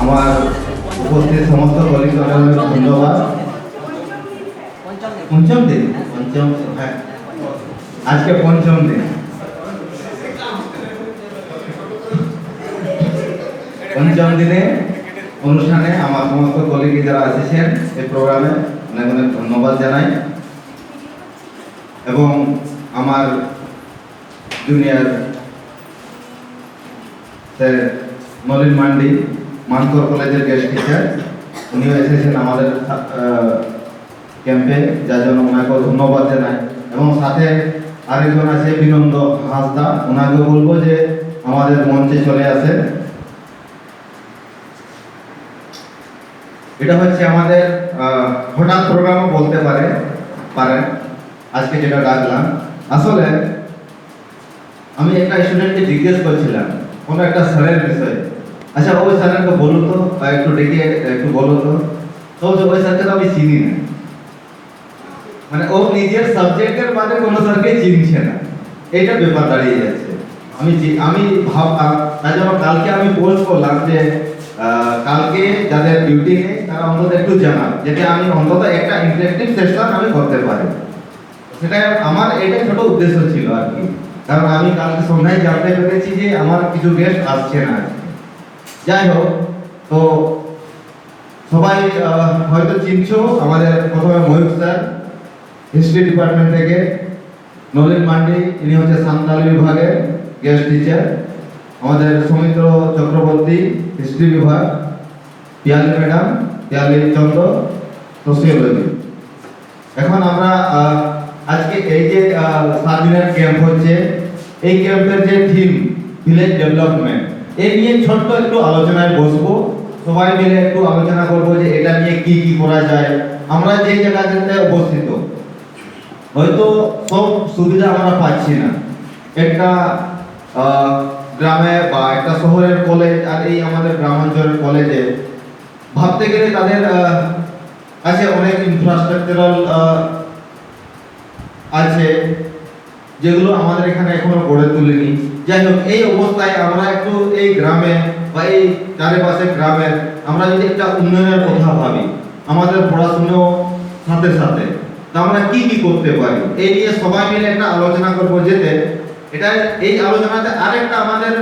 আমার উপস্থিত সমস্ত কলিগদের ধন্যবাদ। পঞ্চম দিন, হ্যাঁ, আজকে পঞ্চম দিন। পঞ্চম দিনে অনুষ্ঠানে আমার সমস্ত কলিগ যারা এসেছেন এই প্রোগ্রামে অনেক অনেক ধন্যবাদ জানাই, এবং আমার জুনিয়র স্যার নলিন মান্ডি, মানকর কলেজের গেস্ট টিচার, উনিও এসেছেন আমাদের ক্যাম্পে, যার জন্য ওনাকে ধন্যবাদ জানাই। এবং সাথে আরেকজন আছে বিনন্দ হাসদা, ওনাকে বলবো যে আমাদের মঞ্চে চলে আসে। এটা হচ্ছে আমাদের হঠাৎ প্রোগ্রামও বলতে পারেন আজকে যেটা ডাকলাম। আসলে আমি একটা স্টুডেন্টকে জিজ্ঞেস করছিলাম কোনো একটা স্যারের বিষয়ে, আচ্ছা ওই স্যারকে বলো তো, একটু ডেকে একটু বলো তো। ওই স্যারকে তো আমি চিনি না, মানে ও নিজের সাবজেক্টের বাদে কোনো স্যারকে চিনছে না, এইটা ব্যাপার দাঁড়িয়ে যাচ্ছে। আমি ভাবলাম, তাই জন্য কালকে আমি পোস্ট করলাম যে কালকে যাদের ডিউটি নেই তারা অন্তত একটু জানান, যেটা আমি অন্তত একটা ইন্টারেক্টিভ সেশন আমি করতে পারি। সেটা আমার এটা ছোট উদ্দেশ্য ছিল আর কি, কারণ আমি কালকে সন্ধ্যায় জানতে পেরেছি যে আমার কিছু গেস্ট আসছে না। যাই হোক, তো সবাই হয়তো চিনছো আমাদের প্রথমে ময়ূর স্যার হিস্ট্রি ডিপার্টমেন্ট থেকে, নলিন মান্ডি ইনি হচ্ছে সান্তালি বিভাগের গেস্ট টিচার, আমাদের সৌমিত্র চক্রবর্তী হিস্ট্রি বিভাগ, পিয়ালি ম্যাডাম, পিয়ালি চন্দ্র সোশিওলজি। এখন আমরা আজকে এই যে 7 দিনের ক্যাম্প হচ্ছে, এই ক্যাম্পের যে থিম ভিলেজ ডেভেলপমেন্ট, এই নিয়ে ছোট্ট একটু আলোচনায় বসবো, সবাই মিলে একটু আলোচনা করবো যে এটা নিয়ে কি কি করা যায়। আমরা যে জায়গাতে অবস্থিত হয়তো সব সুবিধা আমরা পাচ্ছি না, একটা গ্রামে বা একটা শহরের কলেজ আর এই আমাদের গ্রামাঞ্চলের কলেজে ভাবতে গেলে তাদের কাছে অনেক ইনফ্রাস্ট্রাকচারাল আছে যেগুলো আমাদের এখানে এখনো গড়ে তুলিনি। যাই হোক, এই অবস্থায় আমরা একটু এই গ্রামে বা এই চারিপাশে গ্রামের আমরা যদি একটা উন্নয়নের কথা ভাবি, আমাদের পড়াশুনো সাথে সাথে আমরা কি কি করতে পারি, এই নিয়ে সবাই মিলে একটা আলোচনা করবো। যেতে এটা এই আলোচনাতে আরেকটা আমাদের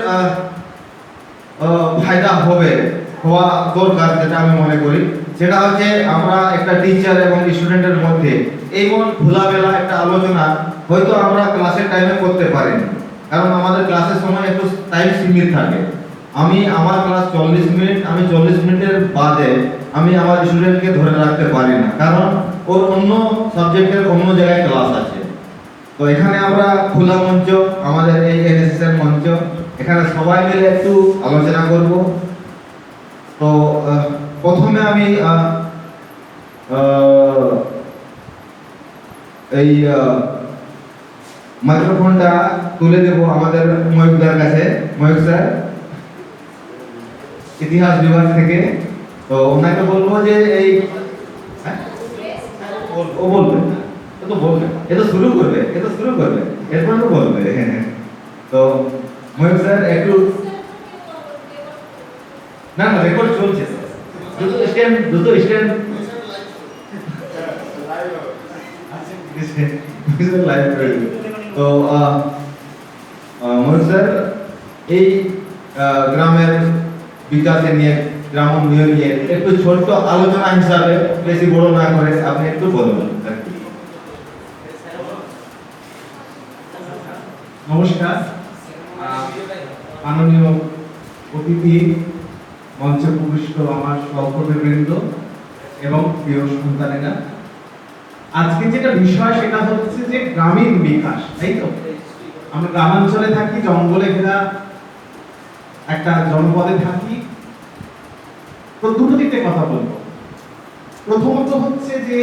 ফায়দা হওয়া দরকার, যেটা আমি মনে করি, সেটা হচ্ছে আমরা একটা টিচার এবং স্টুডেন্টের মধ্যে এমন খোলামেলা একটা আলোচনা হয়তো আমরা ক্লাসের টাইমে করতে পারি না, কারণ আমাদের ক্লাসের সময় একটু টাইম সীমিত থাকে। আমি আমার ক্লাস 40 মিনিট, আমি 40 মিনিটের বাদে আমি আমার স্টুডেন্টকে ধরে রাখতে পারি না, কারণ ওর অন্য সাবজেক্টের অন্য জায়গায় ক্লাস আছে। তো এখানে আমরা খোলা মঞ্চ, আমাদের এই এনএসএস এর মঞ্চ, এখানে সবাই মিলে একটু আলোচনা করব। তো প্রথমে আমি এই মাইক্রোফোনটা তুলে দেব আমাদের ময়ূকদার কাছে। ময়ূক স্যার ইতিহাস বিভাগ থেকে, তো ওনাকে বলবো যে এই ও বলবে, এ তো শুরু করবে এরপর তো বলবে। তো ময়ূক স্যার একটু, না রেকর্ড চলছে, দুটো স্ট্যান্ড লাইভ করে দিবে। তো ময়ূক স্যার এই গ্রামের বিকাশে নিয়ে, গ্রাম উন্নয়ন নিয়ে একটু ছোট্ট আলোচনা হিসাবে, বেশি বড় না করে আপনি একটু বলুন। নমস্কার, মাননীয় অতিথি, মঞ্চে উপবিষ্ট আমার সহকর্মীবৃন্দ এবং প্রিয় সন্তানেরা, আজকে যেটা বিষয় সেটা হচ্ছে যে গ্রামীণ বিকাশ, তাই তো? আমরা গ্রামাঞ্চলে থাকি, জঙ্গলে ঘেরা একটা জনপদে থাকি। তো দুটো দিকে কথা বলবো। প্রথমত হচ্ছে যে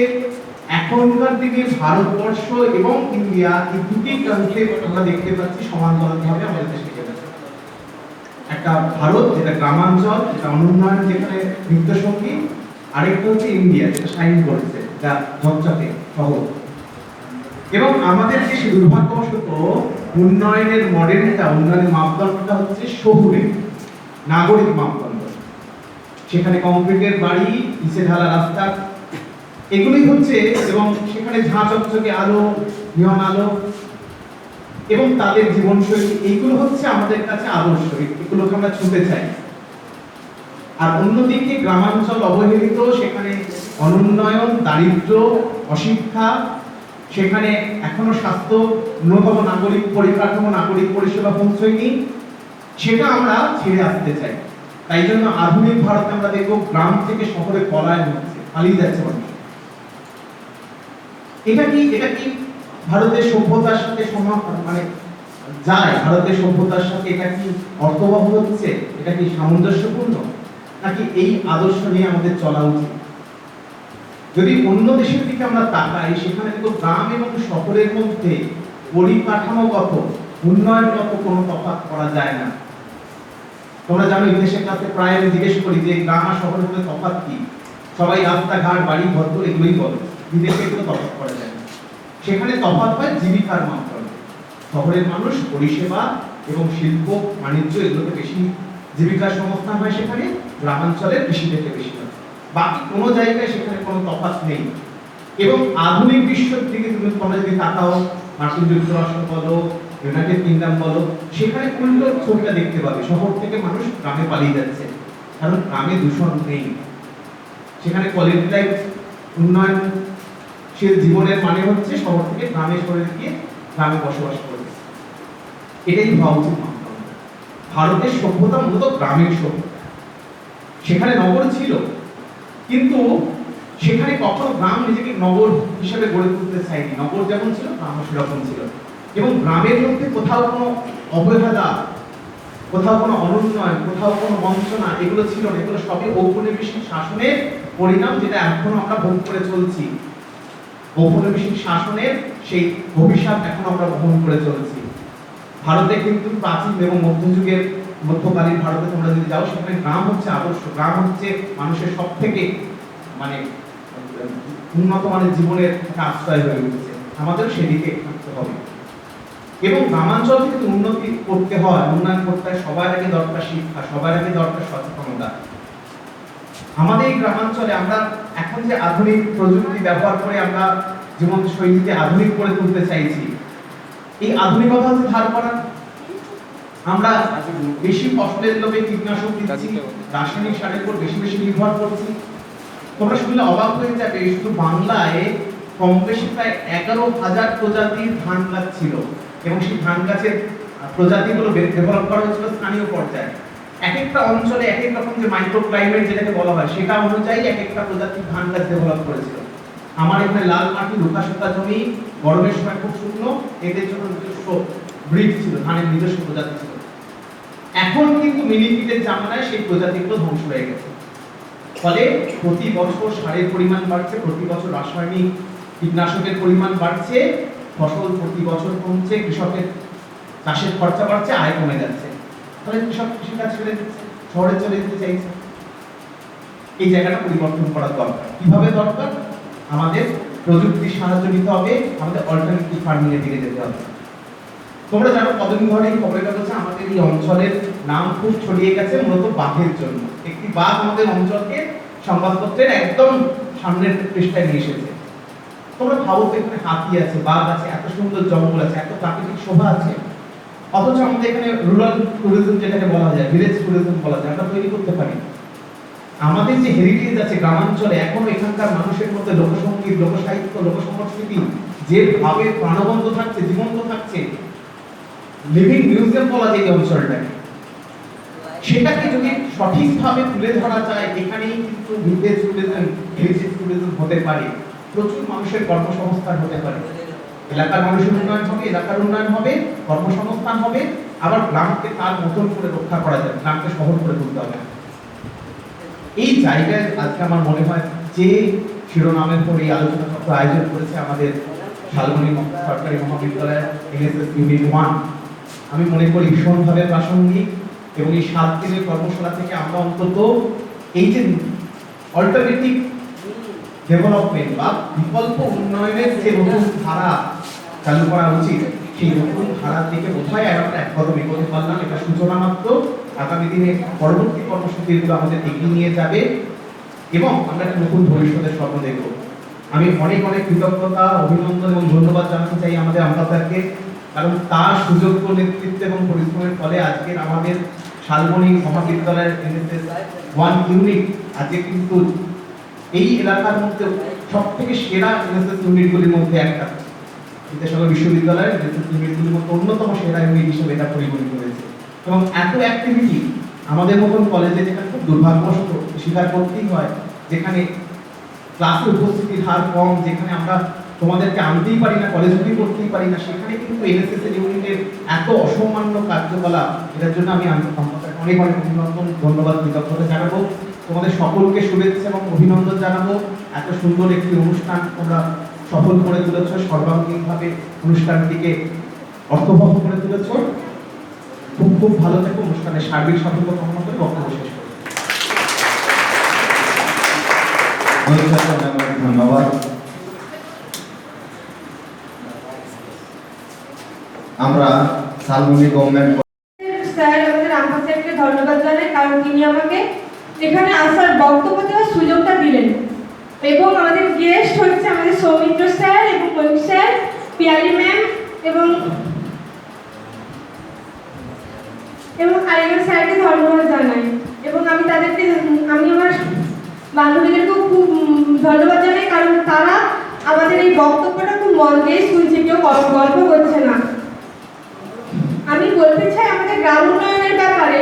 এখনকার দিনে ভারতবর্ষ এবং ইন্ডিয়া, এই দুটি কনসেপ্ট আমরা দেখতে পাচ্ছি সমান্তরালভাবে আমাদের দেশে চলে যাচ্ছে। একটা ভারত যেটা গ্রামাঞ্চল, যেটা অনুন্নয়ন, যেখানে নৃত্যসঙ্গী, আরেকটা হচ্ছে ইন্ডিয়া যেটা শাইন করেছে, যা ঝকঝকে শহর। এবং আমাদের দেশে দুর্ভাগ্যবশত উন্নয়নের মডেলটা, উন্নয়নের মাপদণ্ডটা হচ্ছে শহুরে নাগরিক মাপদণ্ড। সেখানে কংক্রিটের বাড়ি, পিচে ঢালা রাস্তা, এগুলোই হচ্ছে, এবং সেখানে ঝাঁ চকচকে আলো, নিয়ন আলো এবং তাদের জীবনশৈলী, এইগুলো হচ্ছে আমাদের কাছে আদর্শ, এগুলোকে আমরা ছুঁতে চাই। আর অন্যদিকে গ্রামাঞ্চল অবহেলিত, সেখানে অনুন্নয়ন, দারিদ্র, অশিক্ষা, সেখানে এখনো স্বাস্থ্য, ন্যূনতম নাগরিক পরিকাঠামো, নাগরিক পরিষেবা পৌঁছয়নি, সেটা আমরা ছেড়ে আসতে চাই। তাই জন্য আধুনিক ভারতে আমরা দেখব গ্রাম থেকে শহরে পলায়ন হচ্ছে, পালিয়ে যাচ্ছে মানুষ। এটা কি ভারতের সভ্যতার সাথে মানে যায়? ভারতের সভ্যতার সাথে এটা কি অর্থবহ হচ্ছে? এটা কি সামঞ্জস্যপূর্ণ, নাকি এই আদর্শ নিয়ে আমাদের চলা উচিত? যদি অন্য দেশের দিকে আমরা তাকাই, সেখানে কিন্তু গ্রাম এবং শহরের মধ্যে পরিকাঠামোগত, উন্নয়নগত কোনো তফাৎ করা যায় না। তোমরা জানো, ইতিহাসের ক্লাসে প্রায় আমি জিজ্ঞেস করি যে গ্রাম আর শহরের মধ্যে তফাৎ কি? সবাই রাস্তাঘাট, বাড়ি ঘর এগুলোই বলে, বিদেশে এগুলো তফাৎ করা যায় না। সেখানে তফাৎ হয় জীবিকার মাধ্যমে। শহরের মানুষ পরিষেবা এবং শিল্প বাণিজ্য এগুলোতে বেশি জীবিকার সংস্থান হয়, সেখানে গ্রামাঞ্চলে কৃষি থেকে বেশি হয়। বাকি কোনো জায়গায় সেখানে কোনো তফাৎ নেই। এবং আধুনিক বিশ্বের দিকে তোমরা যদি তাকাও, মার্কিন যুক্তরাষ্ট্র বলো, ইউনাইটেড কিংডম বলো, সেখানে উল্টো ছবিটা দেখতে পাবে। শহর থেকে মানুষ গ্রামে পালিয়ে যাচ্ছে, কারণ গ্রামে দূষণ নেই। সেখানে কোয়ালিটি লাইফ, উন্নয়নশীল জীবনের মানে হচ্ছে শহর থেকে গ্রামে সরে গিয়ে গ্রামে বসবাস করবে। এটাই হওয়া উচিত। ভারতের সভ্যতা মূলত গ্রামীণ সভ্যতা। সেখানে নগর ছিল, কিন্তু সেখানে কখনো গ্রাম নিজেকে নগর হিসেবে গড়ে তুলতে চায়নি। নগর যেমন ছিল, গ্রামও সেরকম ছিল। এবং গ্রামের মধ্যে কোথাও কোনো অবহেলা, কোথাও কোনো অনুন্নয়ন, কোথাও কোনো বঞ্চনা এগুলো ছিল না। এগুলো সবই ঔপনিবেশিক শাসনের পরিণাম, যেটা এখনো আমরা ভোগ করে চলছি। ঔপনিবেশিক শাসনের সেই অভিশাপ এখন আমরা বহন করে চলছি। ভারতে কিন্তু প্রাচীন এবং মধ্যযুগের, মধ্যকালীন ভারতে তোমরা যদি যাও, সেখানে গ্রাম হচ্ছে আদর্শ। গ্রাম হচ্ছে মানুষের সব থেকে মানে উন্নত মানের জীবনের একটা আশ্রয় হয়ে উঠেছে। আমাদের সেদিকে থাকতে হবে। এবং গ্রামাঞ্চল কিন্তু উন্নতি করতে হয়, উন্নয়ন করতে হয়, সবার আগে দরকার শিক্ষা, সবার আগে দরকার সচেতনতা। আমাদের এই গ্রামাঞ্চলে আমরা এখন যে আধুনিক প্রযুক্তি ব্যবহার করে আমরা জীবন শৈলীকে আধুনিক করে তুলতে চাইছি, এই আধুনিকতা হচ্ছে ধার করা। আমরা বেশি ফসলের লোভে কীটনাশক দিচ্ছি, রাসায়নিক সারের উপর বেশি বেশি নির্ভর করছি। তোমরা শুনলে অবাক হয়ে যাবে, শুধু বাংলায় কম বেশি প্রায় 11,000 প্রজাতির ধান গাছ ছিল, এবং সেই ধান গাছের প্রজাতিগুলো ডেভেলপ করা হয়েছিল স্থানীয় পর্যায়ে। এক একটা অঞ্চলে এক এক রকম যে মাইক্রো ক্লাইমেট যেটাকে বলা হয়, সেটা অনুযায়ী এক একটা প্রজাতির ধান গাছ ডেভেলপ করেছিল। আমার এখানে লাল মাটি, রুখা শুকা জমি, গরমের সময় খুব শুকনো, এদের জন্য নিজস্ব ব্রিড ছিল, ধানের নিজস্ব প্রজাতি ছিল। এখন কিন্তু মিনিপিটের জামানায় সেই প্রজাতিগুলো ধ্বংস হয়ে গেছে। ফলে প্রতি বছর সারের পরিমাণ বাড়ছে, প্রতি বছর রাসায়নিক কীটনাশকের পরিমাণ বাড়ছে, ফসল প্রতি বছর কমছে, কৃষকের চাষের খরচা বাড়ছে, আয় কমে যাচ্ছে। ফলে কৃষক কৃষিকাজ ছেড়ে দিচ্ছে, শহরে চলে যেতে চাইছে। এই জায়গাটা পরিবর্তন করার দরকার। কিভাবে দরকার? আমাদের প্রযুক্তির সাহায্য নিতে হবে, আমাদের অল্টারনেটিভ ফার্মিং এর দিকে যেতে হবে। তোমরা জানো, কতদিন ধরে এই খবরের কাগজে আমাদের এই অঞ্চলের নাম খুব ছড়িয়ে গেছে মূলত বাঘের জন্য। একটি বাঘ আমাদের অঞ্চলকে সংবাদপত্রের একদম সামনের পৃষ্ঠায় নিয়ে এসেছে। তোমরা ভাবো, এখানে হাতি আছে, বাঘ আছে, এত সুন্দর জঙ্গল আছে, এত প্রাকৃতিক শোভা আছে, অথচ আমাদের এখানে রুরাল ট্যুরিজম যেটাকে বলা যায়, ভিলেজ ট্যুরিজম বলা যায়, আমরা তৈরি করতে পারি। আমাদের যে হেরিটেজ আছে গ্রামাঞ্চলে, এখনো এখানকার মানুষের মধ্যে লোকসঙ্গীত, লোকসাহিত্য, লোকসংস্কৃতি যেভাবে প্রাণবন্ত থাকছে, জীবন্ত থাকছে, লিভিং মিউজিয়াম বলা যায় এই অঞ্চলটাকে, সেটাকে যদি সঠিকভাবে তুলে ধরা যায়, এখানেই কিন্তু ভিলেজ ট্যুরিজম, হেরিটেজ ট্যুরিজম হতে পারে। প্রচুর মানুষের কর্মসংস্থান হতে পারে, এলাকার মানুষের উন্নয়ন হবে, এলাকার উন্নয়ন হবে, কর্মসংস্থান হবে, আবার গ্রামকে তার মতন করে রক্ষা করা যাবে, গ্রামকে শহর করে তুলতে হবে। এই জায়গায় আজকে আমার মনে হয় যে শিরোনামের পর এই আলোচনা চক্র আয়োজন করেছে আমাদের শালবনী সরকারি মহাবিদ্যালয় এনএসএস ইউনিট 1, আমি মনে করি ভীষণভাবে প্রাসঙ্গিক। এবং এই 7 দিনের কর্মশালা থেকে আমরা অন্তত এই যে অল্টারনেটিভ ডেভেলপমেন্ট বা বিকল্প উন্নয়নের যে নতুন ধারা চালু করা উচিত, সেই নতুন ধারার দিকে বোধহয় আমরা এক কদম এগোতে পারলাম। এটা সূচনা মাত্র। আগামী দিনে পরবর্তী কর্মসূচিগুলো আমাদের এগিয়ে নিয়ে যাবে এবং আমরা একটা নতুন ভবিষ্যতের স্বপ্ন দেখব। আমি অনেক অনেক কৃতজ্ঞতা, অভিনন্দন এবং ধন্যবাদ জানাতে চাই আমাদের আম্পাতারকে, কারণ তার সুযোগ্য নেতৃত্ব এবং পরিশ্রমের ফলে আজকের আমাদের শালবনী মহাবিদ্যালয়ের এনএসএস 1 ইউনিট আজকে কিন্তু এই এলাকার মধ্যে সব থেকে সেরা এনএসএস ইউনিটগুলির মধ্যে একটা, বিদ্যাসাগর বিশ্ববিদ্যালয়ের এনএসএস ইউনিটগুলির মধ্যে অন্যতম সেরা ইউনিট হিসেবে এটা পরিগণিত হয়েছে। এবং এত অ্যাক্টিভিটি আমাদের মতন কলেজে, যেখানে খুব দুর্ভাগ্যবশত স্বীকার করতেই হয়, যেখানে ক্লাসে উপস্থিতির হার কম, যেখানে আমরা তোমাদেরকে আনতেই পারি না, কলেজ ছুটি করতেই পারি না, সেখানে কিন্তু এনএসএস এর ইউনিটের এত অসামান্য কার্যকলাপ, এটার জন্য আমি আপনাদের অনেক অনেক অভিনন্দন, ধন্যবাদ, কৃতজ্ঞতা জানাবো। তোমাদের সকলকে শুভেচ্ছা এবং অভিনন্দন জানাবো। এত সুন্দর একটি অনুষ্ঠান তোমরা সফল করে তুলেছ, সর্বাঙ্গীনভাবে অনুষ্ঠানটিকে অর্থবহ করে তুলেছ। খুব খুব ভালো থেকো, অনুষ্ঠানের সার্বিক সাফল্য কামনা করে বক্তব্য শেষ করি। ধন্যবাদ। আমরা শালবনী গভর্নমেন্ট স্যার আমাদের আম্পাসারকে ধন্যবাদ জানাই, কারণ তিনি আমাকে এখানে আসার বক্তব্য দেওয়ার সুযোগটা দিলেন। এবং আমাদের গেস্ট হচ্ছে আমাদের সৌমিত্র স্যার এবং মনিক স্যার, পিয়ালি ম্যাম এবং আরেকজন স্যারকে ধন্যবাদ জানাই। এবং আমি তাদেরকে, আমি আমার বান্ধবীদেরকেও খুব ধন্যবাদ জানাই, কারণ তারা আমাদের এই বক্তব্যটা খুব মন দিয়ে শুনছে, কেউ গল্প করছে না। আমি বলতে চাই আমাদের গ্রাম উন্নয়নের ব্যাপারে।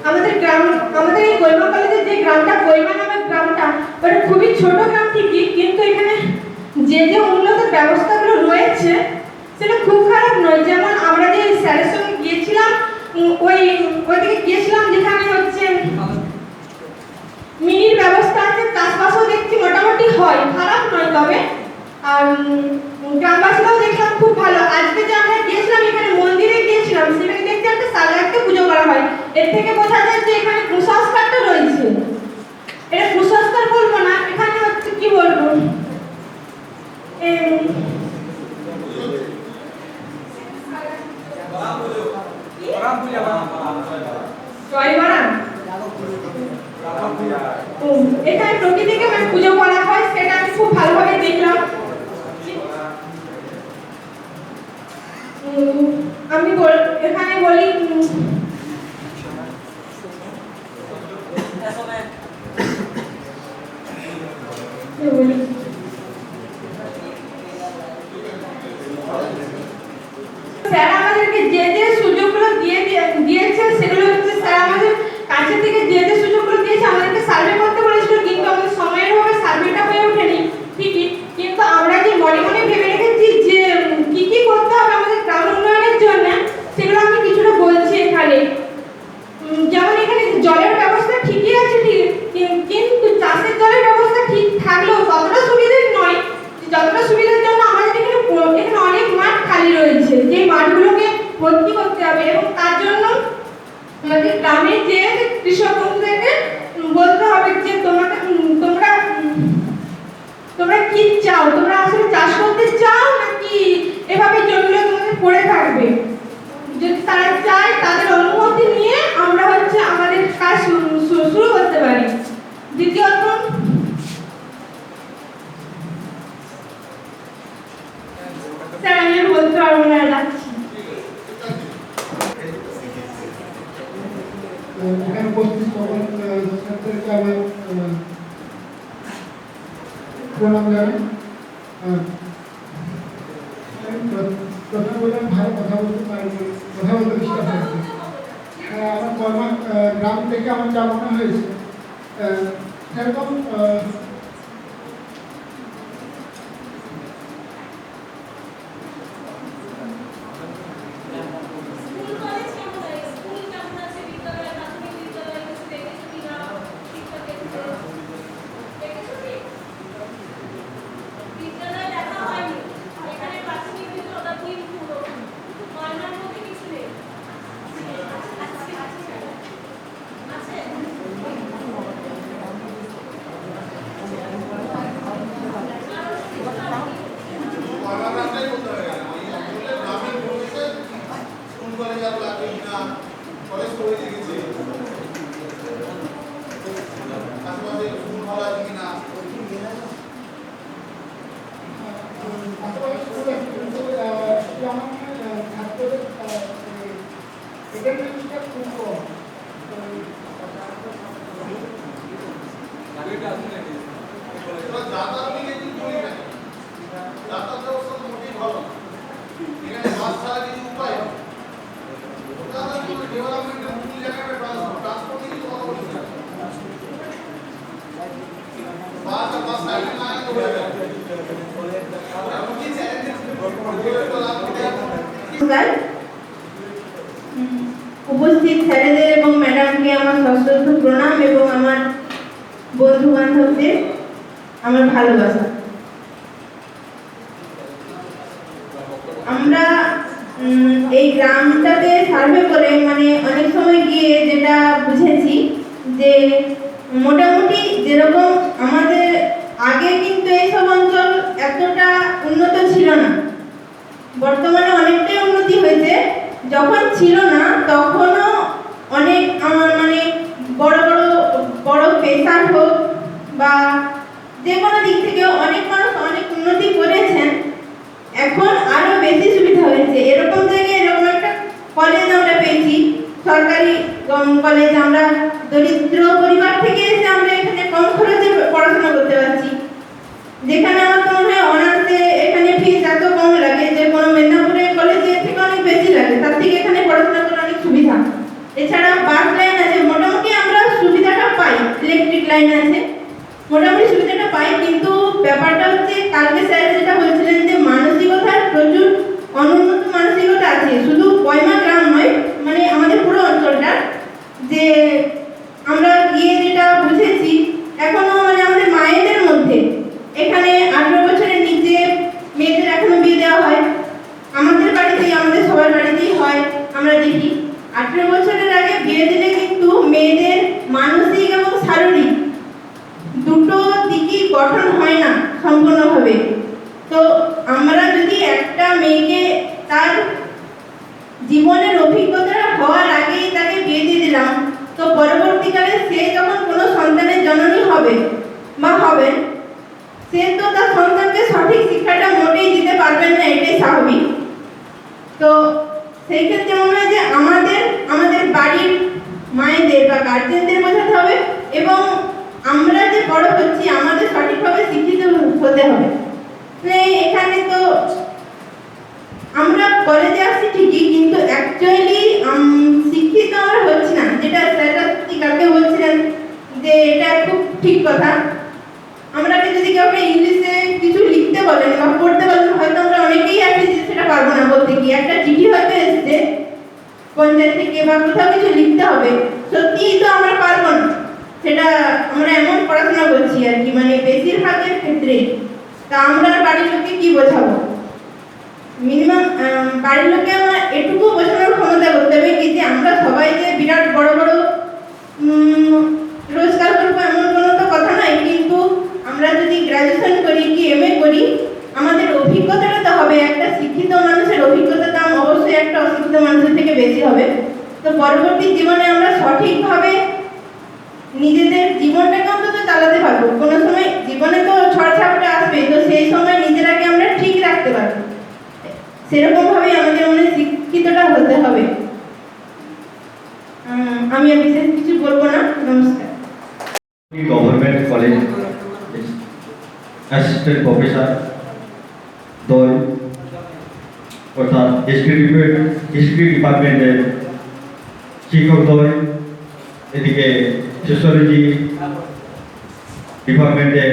আমাদের এই কৈমা কলেজের যে গ্রামটা, কৈমা নামের গ্রামটা, ওটা খুবই ছোট গ্রাম ঠিকই, কিন্তু এখানে যে উন্নত ব্যবস্থাগুলো রয়েছে সেটা খুব খারাপ নয়। যেমন আমরা যে স্যারের সঙ্গে গিয়েছিলাম, ওইদিকে গিয়েছিলাম যেখানে হচ্ছে মিনির ব্যবস্থা আছে, চাষবাসও দেখছি মোটামুটি হয়, খারাপ নয়। তবে আর গ্রামবাসীরাও দেখলাম খুব ভালো। আজকে যে আমরা গিয়েছিলাম, এখানে মন্দিরে গিয়েছিলাম, সেখানে দেখতে একটা সালগাছকে পুজো করা হয়। এর থেকে বোঝা যায় যে এখানে কুসংস্কারটা রয়েছে। এটা কুসংস্কার বলবো না, এখানে হচ্ছে কি বলবো, এখানে প্রকৃতিকে মানে পুজো করা হয়, সেটা আমি খুব ভালোভাবে দেখলাম। আমি এখানে বলি স্যার আমাদেরকে যে সুযোগগুলো দিয়েছে, সেগুলো হচ্ছে স্যার আমাদের কাছে থেকে যে সুযোগগুলো দিয়েছে, আমাদেরকে সার্ভে করতে বলেছিল, কিন্তু আমাদের সময়ের অভাবে সার্ভেটা হয়ে ওঠেনি ঠিকই। কিন্তু আমরা যে মনে মনে ভেবে রেখেছি যে কি করতে হবে আমাদের গ্রাম উন্নয়নের জন্য, সেগুলো আমি কিছুটা বলছি এখানে। যেমন এখানে জলের ব্যবস্থা ঠিকই আছে, কিন্তু চাষের জলের ব্যবস্থা ঠিক থাকলেও ততটা সুবিধার নয়, যতটা সুবিধার জন্য আমাদের এখানে অনেক মাঠ খালি রয়েছে, যে মাঠগুলোকে ভর্তি করতে হবে। এবং তার জন্য আমাদের গ্রামে যে কৃষক বন্ধুদেরকে বলতে হবে যে তোমরা কি চাও, তোমরা আসলে চাষ করতে চাও নাকি এভাবে জমিগুলো তোমাদের পড়ে থাকবে। যদি তারা চায়, তাদের অনুমতি নিয়ে আমরা হচ্ছে আমাদের কাজ শুরু করতে পারি। দ্বিতীয়ত স্যার আমি বলতে পারবো না, রাখছি। এখানে উপস্থিত সকল ছাত্রীদেরকে আমার প্রণাম জানাই। কথা বলে ভালো কথা বলতে পারি, কথা বলতে বিশ্বাস আছে। আমার কর্মা গ্রাম থেকে আমার যা মনে হয়েছে, সেরকম যাতায়াত নিয়ে কিন্তু বলি না, যাতায়াত ব্যবস্থা তো মোটেই ভালো না। এখানে বাস ছাড়া কিছু উপায় হবে? ডেভেলপমেন্টের মূল জায়গাটা ট্রান্সপোর্ট নিয়ে কিন্তু কথা বলছি না। বাস আর বাস সাইডে না আগে হয়ে যাবে। এমন কি চ্যালেঞ্জেস নমস্কার। উপস্থিত স্যারেদের এবং ম্যাডামকে আমার সশ্রদ্ধ প্রণাম এবং আমার বন্ধু বান্ধবদের আমার ভালোবাসা। আমরা এই গ্রামটাতে সার্ভে করে মানে অনেক সময় গিয়ে যেটা বুঝেছি যে মোটামুটি যেরকম আমাদের আগে কিন্তু এইসব অঞ্চল এতটা উন্নত ছিল না, বর্তমানে অনেকটাই উন্নতি হয়েছে। যখন ছিল না তখনও অনেক মানে বড় বড় বড় পেশার হোক বা যে কোনো দিক থেকে অনেক মানুষ অনেক উন্নতি করেছেন। এখন আরো বেশি সুবিধা হয়েছে। এরকম জায়গায় এরকম একটা কলেজ আমরা পেয়েছি, সরকারি কলেজ। আমরা দরিদ্র পরিবার থেকে এসে আমরা এখানে কম খরচে পড়াশোনা করতে পারছি, যেখানে আমার তো মনে হয় অনার্সে এখানে ফিস এত কম লাগে যে কোনো মেদিনীপুরের কলেজের থেকে অনেক বেশি লাগে, তার থেকে এখানে পড়াশোনা করা অনেক সুবিধা। এছাড়া বাস লাইন আছে, মোটামুটি আমরা সুবিধাটা পাই, ইলেকট্রিক লাইন আছে, মোটামুটি সুবিধাটা পাই। কিন্তু ব্যাপারটা হচ্ছে কালকে স্যার যেটা বলছিলেন যে মানসিকতার প্রচুর অনুন্নত মানসিকতা আছে, শুধু কয়মা গ্রাম নয়, মানে আমাদের পুরো অঞ্চলটা। যে আমরা গিয়ে যেটা বুঝেছি এখনো মানে আমাদের মায়েদের মধ্যে এখানে 18 বছরের নিচে মেয়েদের এখনো বিয়ে দেওয়া হয়। আমাদের বাড়িতেই, আমাদের সবার বাড়িতেই হয়, আমরা দেখি 18 বছরের আগে বিয়ে দিলে কিন্তু মেয়েদের মানসিক এবং শারীরিক দুটো দিকই গঠন হয় না সম্পূর্ণভাবে। তো আমরা যদি একটা মেয়েকে তার জীবনের অভিজ্ঞতা হওয়ার আগেই তাকে বিয়ে দিয়ে দিলাম, তো পরবর্তীকালে সে যখন কোনো সন্তানের জননী হবে বা হবেন, সে তো তার সন্তানকে সঠিক শিক্ষাটা মোটেই দিতে পারবেন না, এটাই স্বাভাবিক। তো সেই ক্ষেত্রে মনে হয় যে আমাদের বাড়ির মায়েদের বা গার্জেনদের বোঝাতে হবে এবং আমরা যে বড় হচ্ছি আমাদের সঠিকভাবে শিক্ষিত হতে হবে। এখানে তো আমরা কলেজে আসছি ঠিকই, কিন্তু অ্যাকচুয়ালি শিক্ষিত আমরা হচ্ছি না, যেটা স্যাররা কালকে বলছিলেন যে এটা খুব ঠিক কথা। আমরা যদি কাউকে ইংলিশে কিছু লিখতে বলেন বা পড়তে বলেন, হয়তো আমরা অনেকেই আছি যে সেটা পারবো না বলতে। কি একটা চিঠি হয়তো এসছে পঞ্চায়েত থেকে বা কোথাও কিছু লিখতে হবে, সত্যিই তো আমরা পারবো না, সেটা আমরা এমন পড়াশোনা করছি আর কি, মানে বেশিরভাগের ক্ষেত্রে। তা আমরা বাড়ির লোককে কি বোঝাবো? মিনিমাম বাড়ির লোককে আমরা এটুকু বোঝানোর ক্ষমতা করতে হবে কি যে আমরা সবাই যে বিরাট বড় বড় রোজগার করবো এমন কোনো তো কথা নয়, কিন্তু আমরা যদি গ্র্যাজুয়েশন করি কি এমএ করি, আমাদের অভিজ্ঞতাটা তো হবে। একটা শিক্ষিত মানুষের অভিজ্ঞতা দাম অবশ্যই একটা অশিক্ষিত মানুষের থেকে বেশি হবে। তো পরবর্তী জীবনে আমরা সঠিকভাবে নিজেদের জীবনটাকে অন্তত চালাতে পারবো। কোনো সময় জীবনে তো ঝড়ঝাপটা আসবে, তো সেই সময় নিজেরাকে আমরা ঠিক রাখতে পারবো। সেরকম ভাবে আমাদের মনে শিক্ষিতটা হতে হবে। আমি আর বিশেষ কিছু বলবো না। নমস্কার। গভর্নমেন্ট কলেজ অ্যাসিস্ট্যান্ট প্রফেসর দল অর্থাৎ হিস্ট্রি ডিপার্টমেন্টের শিক্ষক দল, এদিকে সোশ্যোলজি ডিপার্টমেন্টের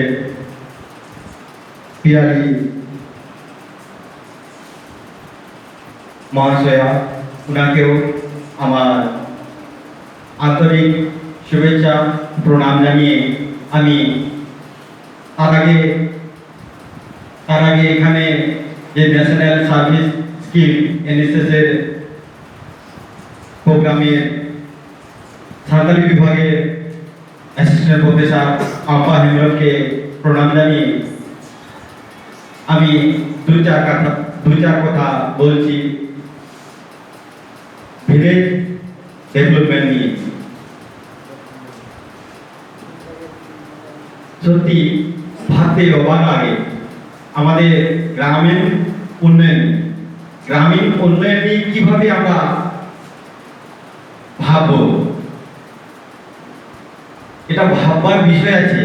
পিয়ালি মহাশয়া, ওনাকেও আমার আন্তরিক শুভেচ্ছা প্রণাম জানিয়ে আমি তার আগে এখানে যে ন্যাশনাল সার্ভিস স্কিম এনএসএস এর প্রোগ্রামের সাঁওতালি বিভাগের অ্যাসিস্ট্যান্ট প্রফেসর আপা হেমরমকে প্রণাম জানিয়ে আমি দু চার কথা বলছি ভিলেজ ডেভেলপমেন্ট নিয়ে। সত্যি ভাবতে অবাক লাগে আমাদের গ্রামীণ উন্নয়ন নিয়ে কিভাবে আমরা ভাববো, এটা ভাববার বিষয় আছে।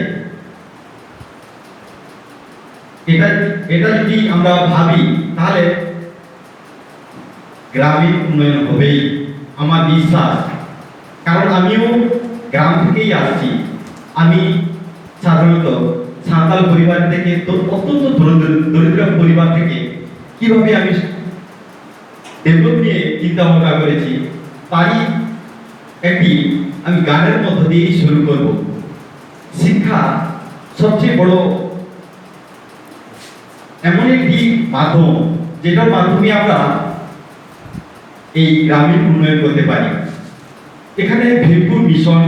এটা এটা যদি আমরা ভাবি তাহলে গ্রামীণ উন্নয়ন হবেই আমার বিশ্বাস। কারণ আমিও গ্রাম থেকেই আসছি। আমি সাধারণত সাঁওতাল পরিবার থেকে অত্যন্ত দরিদ্র পরিবার থেকে কিভাবে আমি ডেভেলপ নিয়ে চিন্তা ভাবনা করেছি তারই একটি আমি গানের মধ্য দিয়েই শুরু করব। শিক্ষা সবচেয়ে বড় এমন একটি মাধ্যম যেটার মাধ্যমে আমরা এই গ্রামীণ উন্নয়ন করতে পারি। এখানে ভীমপুর মিশন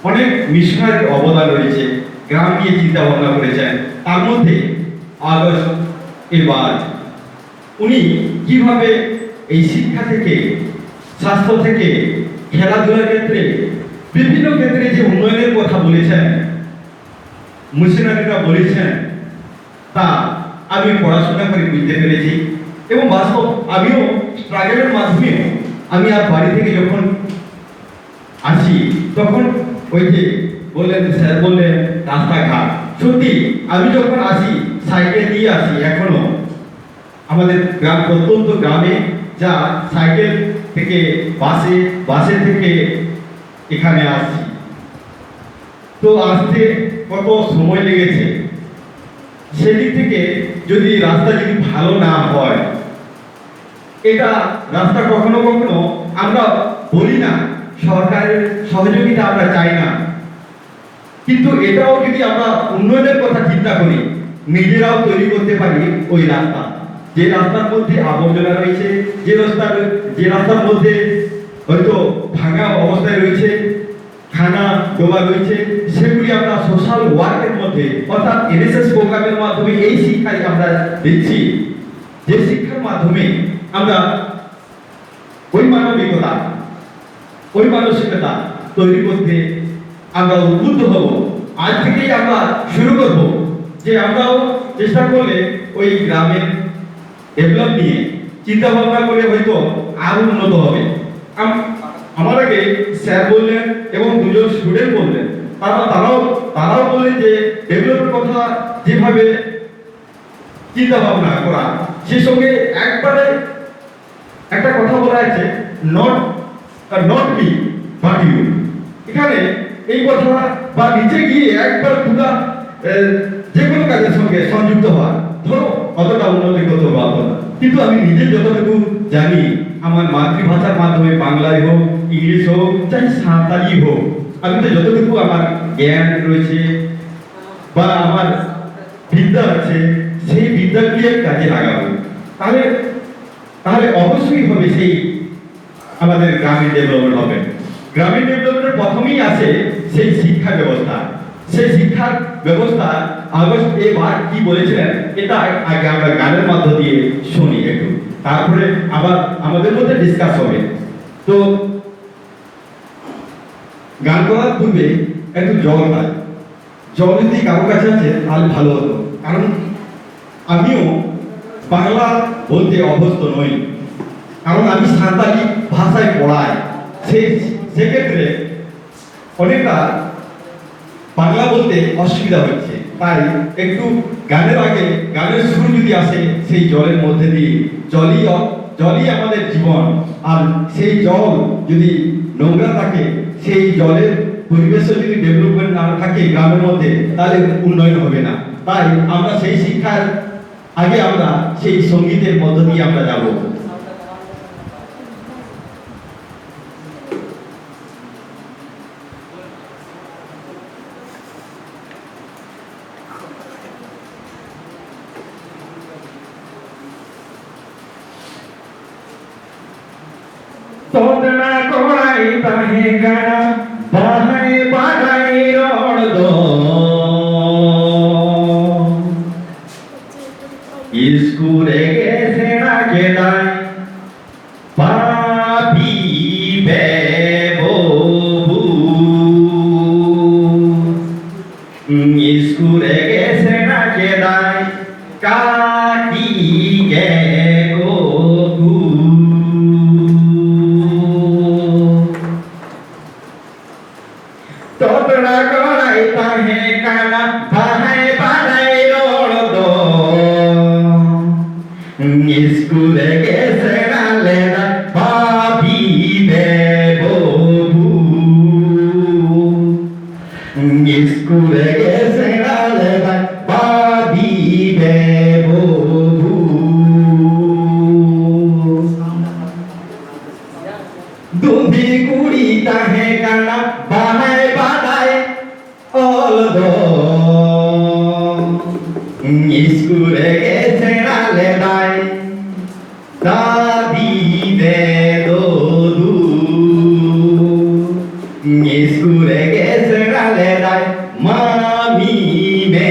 অনেক মিশনারির অবদান রয়েছে, গ্রাম নিয়ে চিন্তা ভাবনা করেছেন। তার মধ্যে আগস্ট এবার উনি কিভাবে এই শিক্ষা থেকে, স্বাস্থ্য থেকে, খেলাধুলার ক্ষেত্রে, বিভিন্ন ক্ষেত্রে যে উন্নয়নের কথা বলেছেন, মিশনারিরা বলেছেন, তা আমি পড়াশোনা করে বুঝতে পেরেছি। এবং বাস্তব আমিও স্ট্রাগলের মাধ্যমে আমি আর বাড়ি থেকে যখন আসি তখন ওই যে বললেন, স্যার বললেন রাস্তাঘাট, সত্যি আমি যখন আসি সাইকেল দিয়ে আসি। এখনো আমাদের গ্রাম, প্রত্যন্ত গ্রামে যা সাইকেল থেকে বাসে, বাসে থেকে এখানে আসছি, তো আসতে কত সময় লেগেছে। সেদিক থেকে যদি রাস্তা যদি ভালো না হয়, এটা রাস্তা কখনো কখনো আমরা বলি না সরকারের সহযোগিতা আমরা চাই না, কিন্তু এটাও যদি আমরা উন্নয়নের কথা চিন্তা করি, নিজেরাও তৈরি করতে পারি ওই রাস্তা। যে রাস্তার মধ্যে আবর্জনা রয়েছে, যে রাস্তার মধ্যে হয়তো ভাঙা অবস্থায় রয়েছে, খানা ডোবা রয়েছে, সেগুলি আমরা সোশ্যাল ওয়ার্কের মধ্যে অর্থাৎ এনএসএস প্রোগ্রামের মাধ্যমে এই শিক্ষাই আমরা দিচ্ছি। যে শিক্ষার মাধ্যমে আমরা ওই মানবিকতা, ওই মানসিকতা তৈরি করতে আমরা উদ্বুদ্ধ হব। আজ থেকেই আমরা শুরু করব যে আমরাও চেষ্টা করলে ওই গ্রামের ডেভেলপ নিয়ে চিন্তা ভাবনা করে হয়তো আরো উন্নত হবে। আমার আগে স্যার বললেন এবং দুজন স্টুডেন্ট বললেন, তারাও বললেন যে ডেভেলপের কথা যেভাবে চিন্তা ভাবনা করা, সে সঙ্গে একবারে একটা কথা বলা আছে, নট মি বাট ইউ। এখানে এই কথা বা নিচে গিয়ে একবার পুরা যে কোনো কাজের সঙ্গে সংযুক্ত হওয়া, ধরো অতটা উন্নতি করতে পারবো না, কিন্তু আমি নিজে যতটুকু জানি আমার মাতৃভাষার মাধ্যমে, বাংলায় হোক, ইংলিশ হোক, চাই সাঁওতালি হোক, আমি তো যতটুকু আমার জ্ঞান রয়েছে বা আমার বিদ্যা আছে, সেই বিদ্যাগুলি কাজে লাগাবো। তাহলে অবশ্যই হবে সেই আমাদের গ্রামীণ ডেভেলপমেন্ট হবে। গ্রামীণ ডেভেলপমেন্টের প্রথমেই আসে সেই শিক্ষা ব্যবস্থা। সেই শিক্ষার ব্যবস্থা আগস্ট এবার কি বলেছিলেন, এটা আগে আমরা গানের মধ্য দিয়ে শুনি একটু, তারপরে আবার আমাদের মধ্যে ডিসকাস হবে। তো গান করার পূর্বে একটু জল খাই। জল যদি কারো কাছে আছে তাহলে ভালো হতো, কারণ আমিও বাংলা বলতে অভ্যস্ত নই, কারণ আমি সাঁওতালি ভাষায় পড়াই। সেক্ষেত্রে অনেকটা বাংলা বলতে অসুবিধা হচ্ছে। তাই একটু গানের আগে গানের সুর যদি আসে সেই জলের মধ্যে দিয়ে, জলই আমাদের জীবন। আর সেই জল যদি নোংরা থাকে, সেই জলের পরিবেশে যদি ডেভেলপমেন্ট না থাকে গ্রামের মধ্যে, তাহলে উন্নয়ন হবে না। তাই আমরা সেই শিক্ষার আগে আমরা সেই সঙ্গীতের মধ্য দিয়ে আমরা যাব। তোদনা কোড়াই তাহে গানা বাহাই বাহাই রড় দো স্কুলে গেছে না কেদাই পাপি বেবু, স্কুলে গেছে না কেদাই কাটি গে গো গু। তোদনা কোড়াই তাহে গানা বাহাই বাহাই রড় স্কুলে গেছে নালে ভাই বাদিবে বধূ দুধি কুড়ি তাহে কানা বাহায় বাদায় অলদ স্কুলে গেছে নালে ভাই দাদি বে দদু স্কুলে গেছে নালে ভাই মামি মে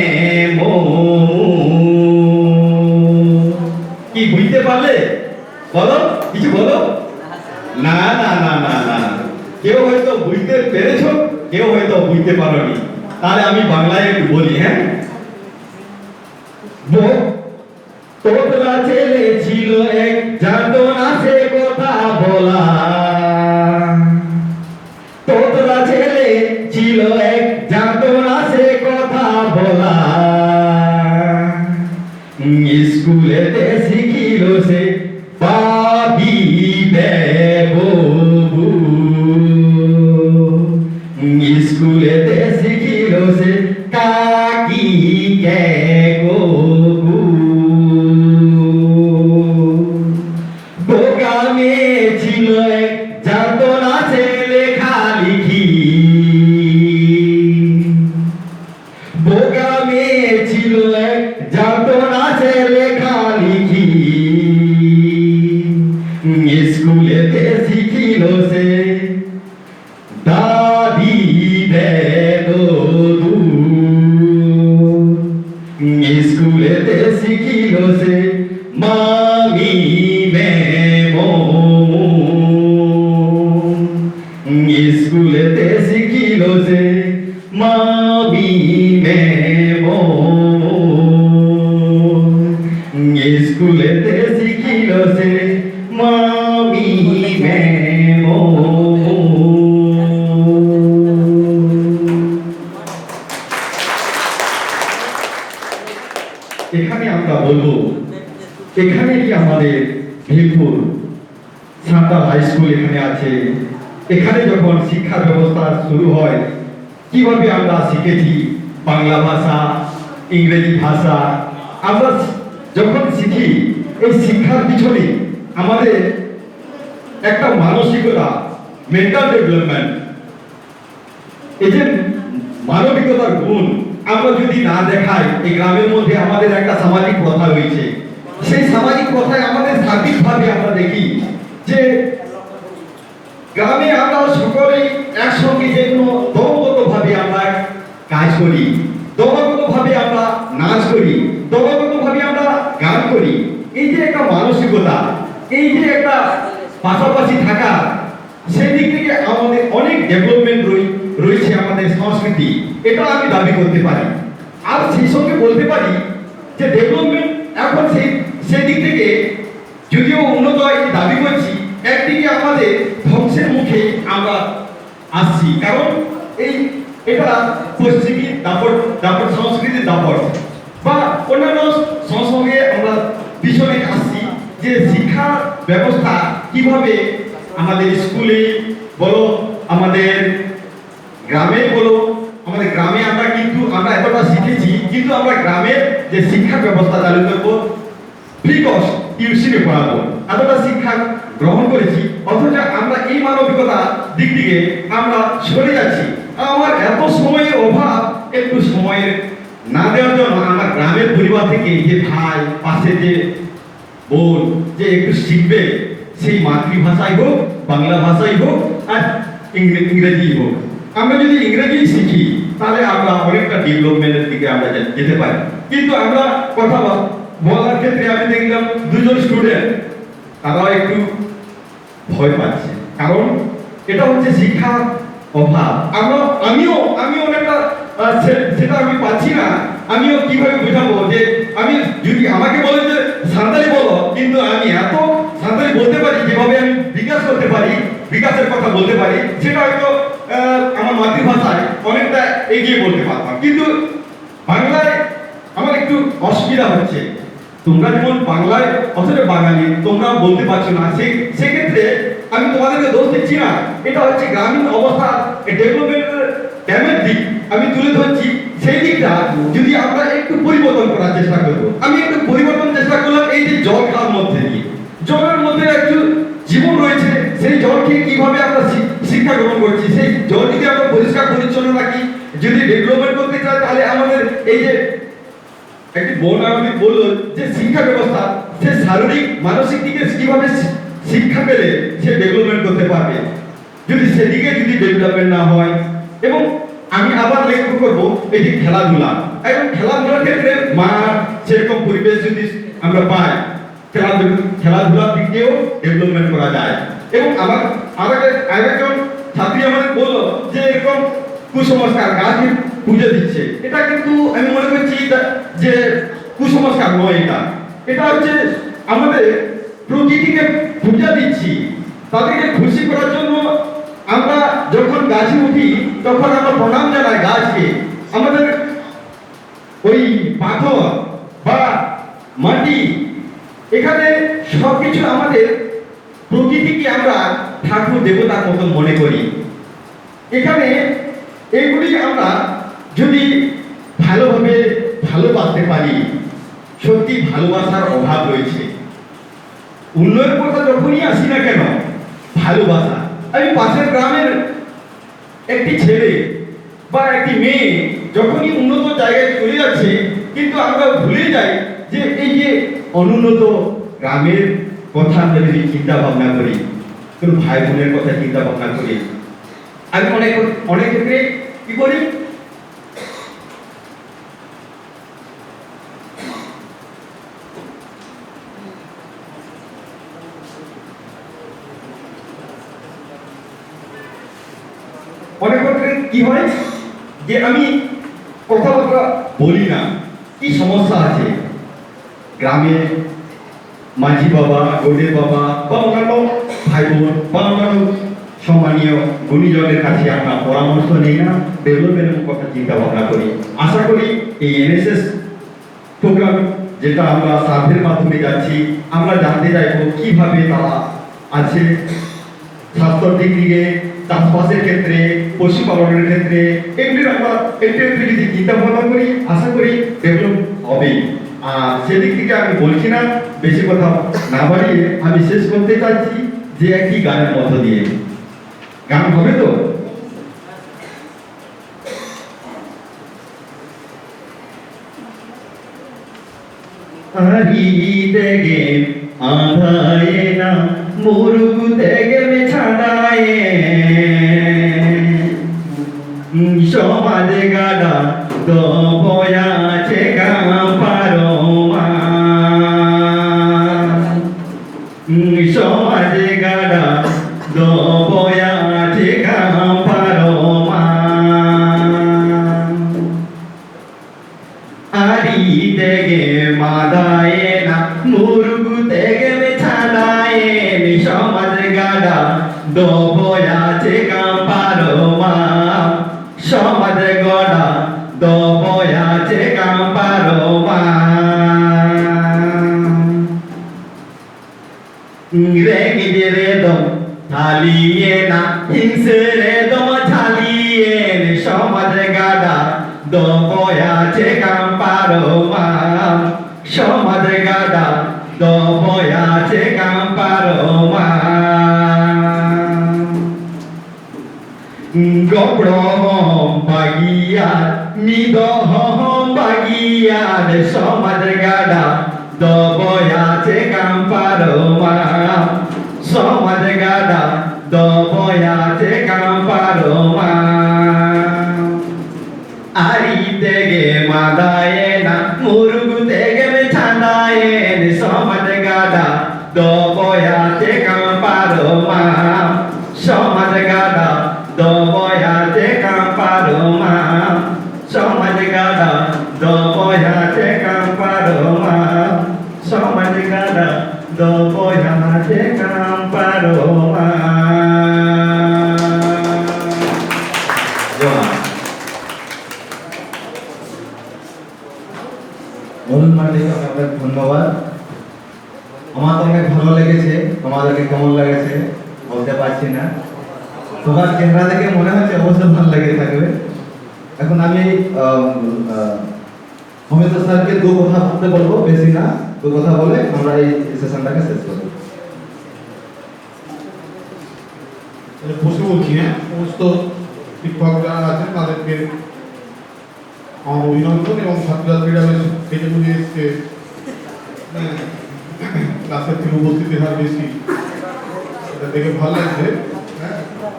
মো কি বুঝতে পারলে বলো কিছু বলো না না না না না কেউ হয়তো বুঝতে পেরেছো কেউ হয়তো বুঝতে পারোনি তাহলে আমি বাংলায় একটু বলি হ্যাঁ তোতলা ছেলে ছিল এক জানতো না সে কথা বলা তোতলা ছেলে ছিল এক জানতো না সে কথা বলা স্কুলেতে শিখিল সে পাবিবে ববু স্কুলেতে শিখিল সে কাকি কে গবু বোকা মেয়ে ছিল এক জানতো না সে লেখালেখি বোকা মেয়ে ছিল এক জানতো না সে লেখালেখি স্কুলেতে শিখিল সে দাদি বে দদু স্কুলেতে শিখিল সে মামি মে মো স্কুলেতে শিখিল সে মামি মে মো স্কুলেতে শিখিল সে মামি মে মো এখানে আমরা বলবো এখানে কি আমাদের ভীমপুর সান্তাল হাই স্কুল এখানে আছে এখানে যখন শিক্ষা ব্যবস্থা শুরু হয় কিভাবে আমরা শিখেছি বাংলা ভাষা ইংরেজি ভাষা আমরা যখন শিখি এই শিক্ষার পিছনে আমাদের একটা মানসিকতা মেন্টাল ডেভেলপমেন্ট এই যে মানবিকতার গুণ আমরা যদি না দেখাই এই গ্রামের মধ্যে আমাদের একটা সামাজিক প্রথা রয়েছে সেই সামাজিক প্রথায় আমাদের সার্বিকভাবে আমরা দেখি যে গ্রামে আমরা সকলেই একসঙ্গে যে কোনো দলগতভাবে আমরা কাজ করি দলগতভাবে আমরা নাচ করি দলগতভাবে আমরা গান করি এই যে একটা মানসিকতা এই যে একটা পাশাপাশি থাকা সেই দিক থেকে আমাদের অনেক ডেভেলপমেন্ট রয়েছে আমাদের সংস্কৃতি এটা আমি দাবি করতে পারি আর সেই সঙ্গে বলতে পারি যে ডেভেলপমেন্ট এখন সেই দিক থেকে যদিও উন্নত দাবি করছি একদিকে আমাদের ধ্বংসের মুখে আমরা আসছি কারণ এটা পশ্চিমী দাপট সংস্কৃতির দাপট বা অন্যান্য সংসঙ্গে আমরা পিছনে আসছি যে শিক্ষা ব্যবস্থা কিভাবে আমাদের স্কুলে বলো আমাদের গ্রামে বলো আমাদের গ্রামে আমরা এতটা শিখেছি কিন্তু আমরা গ্রামের যে শিক্ষা ব্যবস্থা চালু করবো ফ্রি কস্ট টিউশনে পড়াবো এতটা শিক্ষা গ্রহণ করেছি অথচ আমরা এই মানবিকতা দিক থেকে আমরা সরে যাচ্ছি আমার এত সময়ের অভাব একটু সময়ের না দেওয়ার জন্য আমার গ্রামের পরিবার থেকে যে ভাই পাশে যে বোন যে একটু শিখবে সেই মাতৃভাষাই হোক বাংলা ভাষাই হোক আর ইংরেজি হোক আমরা যদি ইংরেজি শিখি তাহলে আমরা অনেকটা ডেভেলপমেন্টের দিকে আমরা যেতে পারি কিন্তু আমরা কথা বলার ক্ষেত্রে আমি দেখলাম দুজন স্টুডেন্ট তারাও একটু ভয় পাচ্ছে কারণ এটা হচ্ছে শিক্ষার অভাব আমিও অনেকটা সেটা আমি পাচ্ছি না আমিও কিভাবে বোঝাবো যে আমি যদি আমাকে বলে যে সাঁওতালি বলো কিন্তু আমি এত সাঁওতালি বলতে পারি যেভাবে আমি বিকাশ করতে পারি বিকাশের কথা বলতে পারি সেটা হয়তো আমার মাতৃভাষায় অনেকটা এগিয়ে বলতে পারতাম কিন্তু বাংলায় আমার একটু অসুবিধা হচ্ছে তোমরা যেমন বাংলায় অথচ বাঙালি তোমরা বলতে পারছো না সেক্ষেত্রে আমি তোমাদেরকে দোষ দিচ্ছি না এটা হচ্ছে গ্রামীণ অবস্থা ডেভেলপমেন্টের ড্যামের দিক আমি তুলে ধরছি, সেই দিকটা যদি আমরা একটু পরিবর্তন করার চেষ্টা করব। আমি একটু পরিবর্তন চেষ্টা করলাম এই যে জল খাওয়ার মধ্যে দিয়ে। জলের মধ্যে একটু জীবন রয়েছে, সেই জলকে কিভাবে আমরা শিক্ষা গ্রহণ করছি, সেই জল যদি আমরা পরিষ্কার পরিচ্ছন্ন রাখি, যদি ডেভেলপমেন্ট করতে চাই, তাহলে আমাদের এই যে একটি বোন আমাকে বললো যে শিক্ষা ব্যবস্থা, সে শারীরিক মানসিক দিকে কিভাবে শিক্ষা পেলে সে ডেভেলপমেন্ট করতে পারবে। যদি সেদিকে যদি ডেভেলপমেন্ট না হয়, এবং আমি আবার লক্ষ্য করবো এই যে খেলাধুলা, এবং খেলাধুলার ক্ষেত্রে মাঠ সেরকম পরিবেশ যদি আমরা পাই, খেলাধুলার দিক দিয়েও ডেভেলপমেন্ট করা যায়। এবং আমার আরেকজন ছাত্রী আমাদের বললো যে এরকম কুসংস্কার, গাছকে পুজো দিচ্ছে, এটা কিন্তু আমি মনে করছি যে কুসংস্কার নয়, এটা হচ্ছে আমাদের প্রকৃতিকে পূজা দিচ্ছি, তাদেরকে খুশি করার জন্য। আমরা যখন গাছে উঠি তখন আমরা প্রণাম জানাই গাছকে। আমাদের ওই পাথর বা মাটি, এখানে সবকিছু আমাদের প্রকৃতিকে আমরা ঠাকুর দেবতার মতন মনে করি। এখানে এগুলি আমরা যদি ভালোভাবে ভালোবাসতে পারি, সত্যি ভালোবাসার অভাব রয়েছে। উন্নয়নের কথা যখনই আসি না কেন, ভালোবাসা। আমি পাশের গ্রামের একটি ছেলে বা একটি মেয়ে যখনই উন্নত জায়গায় চলে যাচ্ছে, কিন্তু আমরা ভুলে যাই যে এই যে অনুন্নত গ্রামের কথা আমরা যদি চিন্তা ভাবনা করি, কোন ভাই বোনের কথা চিন্তা ভাবনা করি, আমি অনেক ক্ষেত্রে কি করি, অনেক ক্ষেত্রে কি হয় যে আমি কথাবার্তা বলি না, কি সমস্যা আছে গ্রামে, মাঝি বাবা, গোডের বাবা বা অন্যান্য ভাই বোন বা অন্যান্য সম্মানীয় গুণীজনের কাছে আমরা পরামর্শ নেই না, ডেভেলপমেন্টের কথা চিন্তা ভাবনা করি। আশা করি এই এনএসএস প্রোগ্রাম যেটা আমরা সার্ভের মাধ্যমে যাচ্ছি, আমরা জানতে চাইবো কিভাবে তারা আছে স্বাস্থ্যর দিক থেকে, চাষবাসের ক্ষেত্রে, পশুপালনের ক্ষেত্রে, এগুলির আমরা একটু একটু যদি চিন্তা ভাবনা করি, আশা করি ডেভেলপ হবে। আর সেদিক থেকে আমি বলছি না, বেশি কথা না বাড়িয়ে আমি শেষ করতে চাইছি যে একটি গানের মধ্য দিয়ে। গান হবে তো? তেগে আধায়ে না মুরুগু তেগে মে ছাড়ায়ে সমাজে গাডা তো বয়াছে কাপারো মা সমাজে গাডা তো বয়াছে কাপারো মা আরি তেগে মাদায়ে না মুরুগু তেগে মে ছাড়ায়ে সমাজ গাডা তো বয়াছে কাপারো মা সমাজ গড়া দবয়াছে কাম্পারো মা রেগে রে দম থালিয়ে না হিংসে রে দম থালিয়ে সমাজ গাডা দবয়াছে কাম্পারো মা সমাজ গাডা দবয়াছে কাম্পারো মা গব্রহম বাগিয়া নিদহম বাগিয়া সমাজ গাডা দবয়াছে কাম্পারো মা সমাজ গাডা দবয়াছে কাম্পারো মা আরি তেগে মাদায়ে না মুরুগু তেগে মে ছাড়ায়ে সমাজ গাডা দবয়াছে কাম্পারো মা সমাজ গাডা দবয়াছে কাম্পারো মা সমাজ গাডা দবয়াছে কাম্পারো মা সমাজ গাডা দবয়াছে কাম্পারো মা। অরুণ মান্ডিকে অনেক ধন্যবাদ। আমার তো অনেক ভালো লেগেছে, তোমাদেরকে কেমন লেগেছে বলতে পারছি না, তোমার চেহারা দেখে মনে হচ্ছে অবশ্যই ভালো লেগে থাকবে। এখন আমি অমিত স্যারকে দু কথা বলতে বলবো, বেশি না, দু কথা বলে আমরা এই সেশনটাকে শেষ করব। বসে বলছি, হ্যাঁ, সমস্ত শিক্ষক যারা আছেন তাদেরকে আমার অভিনন্দন, এবং ছাত্রছাত্রীরা বেশ সেজে বুঝে এসছে, ক্লাসের থেকে উপস্থিতির হার বেশি, এটা দেখে ভালো লাগছে। হ্যাঁ,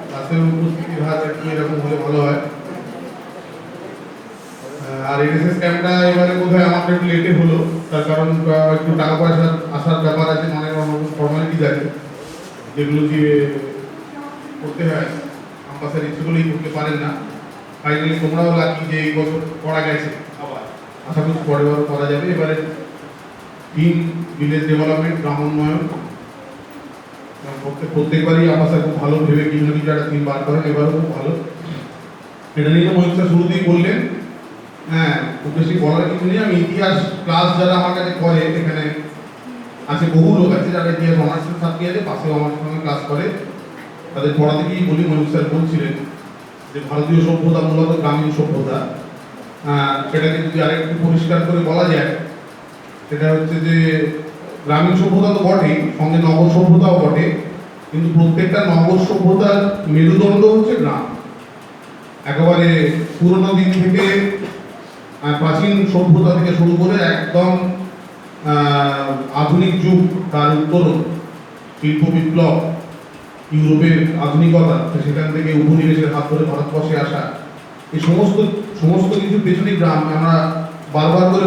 ক্লাসের উপস্থিতির হার একটু এরকম হলে ভালো হয়। আর এনএসএস ক্যাম্পটা এবারে বোধহয় আমাদের একটু লেটে হলো, তার কারণ একটু টাকা পয়সা আসার ব্যাপার আছে, অনেক ফর্মালিটিস আছে যেগুলো কি করতে হয়, ক্যাম্পাসের ইচ্ছেগুলোই করতে পারেন না। ফাইনালি তোমরাও লাকি যে এই বছর করা গেছে, আবার আশা করছি পরেরবারও করা যাবে। এবারে টিম ভিলেজ ডেভেলপমেন্ট, গ্রাম উন্নয়ন, প্রত্যেকবারই আমার সাথে খুব ভালো ভেবে কিছু না কিছু একটা টিম বার করেন, এবারও খুব ভালো। এটা নিয়ে মহিত শুরুতেই বললেন, হ্যাঁ, খুব বেশি বলার কিছু নেই। আমি ইতিহাস ক্লাস যারা আমার কাছে করে, এখানে আছে বহু লোক আছে যারা ইতিহাস অনার্সের ছাত্রী আছে, পাশেও আমার সঙ্গে ক্লাস করে, তাদের পড়াতে গিয়ে বলি, মহিত স্যার বলছিলেন যে ভারতীয় সভ্যতা মূলত গ্রামীণ সভ্যতা। সেটাকে যদি আরেকটু পরিষ্কার করে বলা যায়, সেটা হচ্ছে যে গ্রামীণ সভ্যতা তো বটেই, সঙ্গে নগর সভ্যতাও বটে, কিন্তু প্রত্যেকটা নগর সভ্যতার মেরুদণ্ড হচ্ছে গ্রাম। একেবারে পুরোনো দিন থেকে প্রাচীন সভ্যতা থেকে শুরু করে একদম আধুনিক যুগ, তার উত্তরণ, শিল্প বিপ্লব, ইউরোপের আধুনিকতা, সেখান থেকে উপনিবেশের হাত ধরে ভারতবর্ষে আসা, এই সমস্ত কিছুর পেছনে গ্রাম। আমরা বারবার করে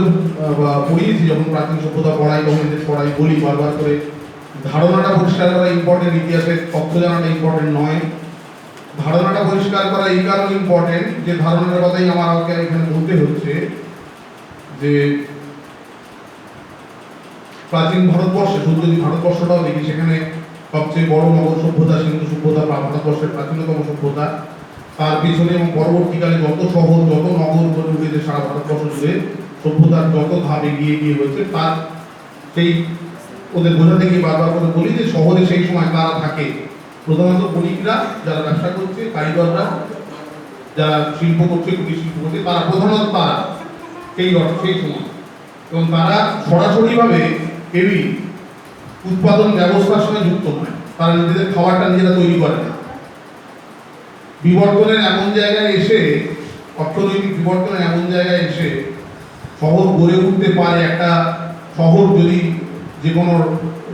পড়িয়েছি, যখন প্রাচীন সভ্যতা পড়াই, তখন এদের পড়াই, বলি বারবার করে, ধারণাটা পরিষ্কার করা ইম্পর্টেন্ট, ইতিহাসের তথ্য জানাটা ইম্পর্টেন্ট নয়। ধারণাটা পরিষ্কার করা এই কারণে ইম্পর্টেন্ট যে ধারণার কথাই আমাকে এখানে বলতে হচ্ছে যে প্রাচীন ভারতবর্ষে, শুধু যদি ভারতবর্ষটাও দেখি, সেখানে সবচেয়ে বড় নগর সভ্যতা সিন্ধু সভ্যতা, ভারতবর্ষের প্রাচীনতম সভ্যতা। তার পিছনে এবং পরবর্তীকালে যত শহর, যত নগর গড়ে উঠেছে সারা ভারতবর্ষ জুড়ে, সভ্যতার যত ধাপ এগিয়ে গিয়ে হয়েছে, তার সেই ওদের বোঝাতে গিয়ে বারবার করে বলি যে শহরে সেই সময় তারা থাকে প্রধানত বণিকরা, যারা ব্যবসা করছে, কারিগররা, যারা শিল্প করছে, কুটির শিল্প করছে, তারা প্রধানত তারা সেই সময়, এবং তারা সরাসরিভাবে কেউই উৎপাদন ব্যবস্থার সঙ্গে যুক্ত নয়, তারা নিজেদের খাবারটা নিজেরা তৈরি করে না। বিবর্তনের এমন জায়গায় এসে, অর্থনৈতিক বিবর্তনের এমন জায়গায় এসে শহর গড়ে উঠতে পারে। একটা শহর যদি যে কোনো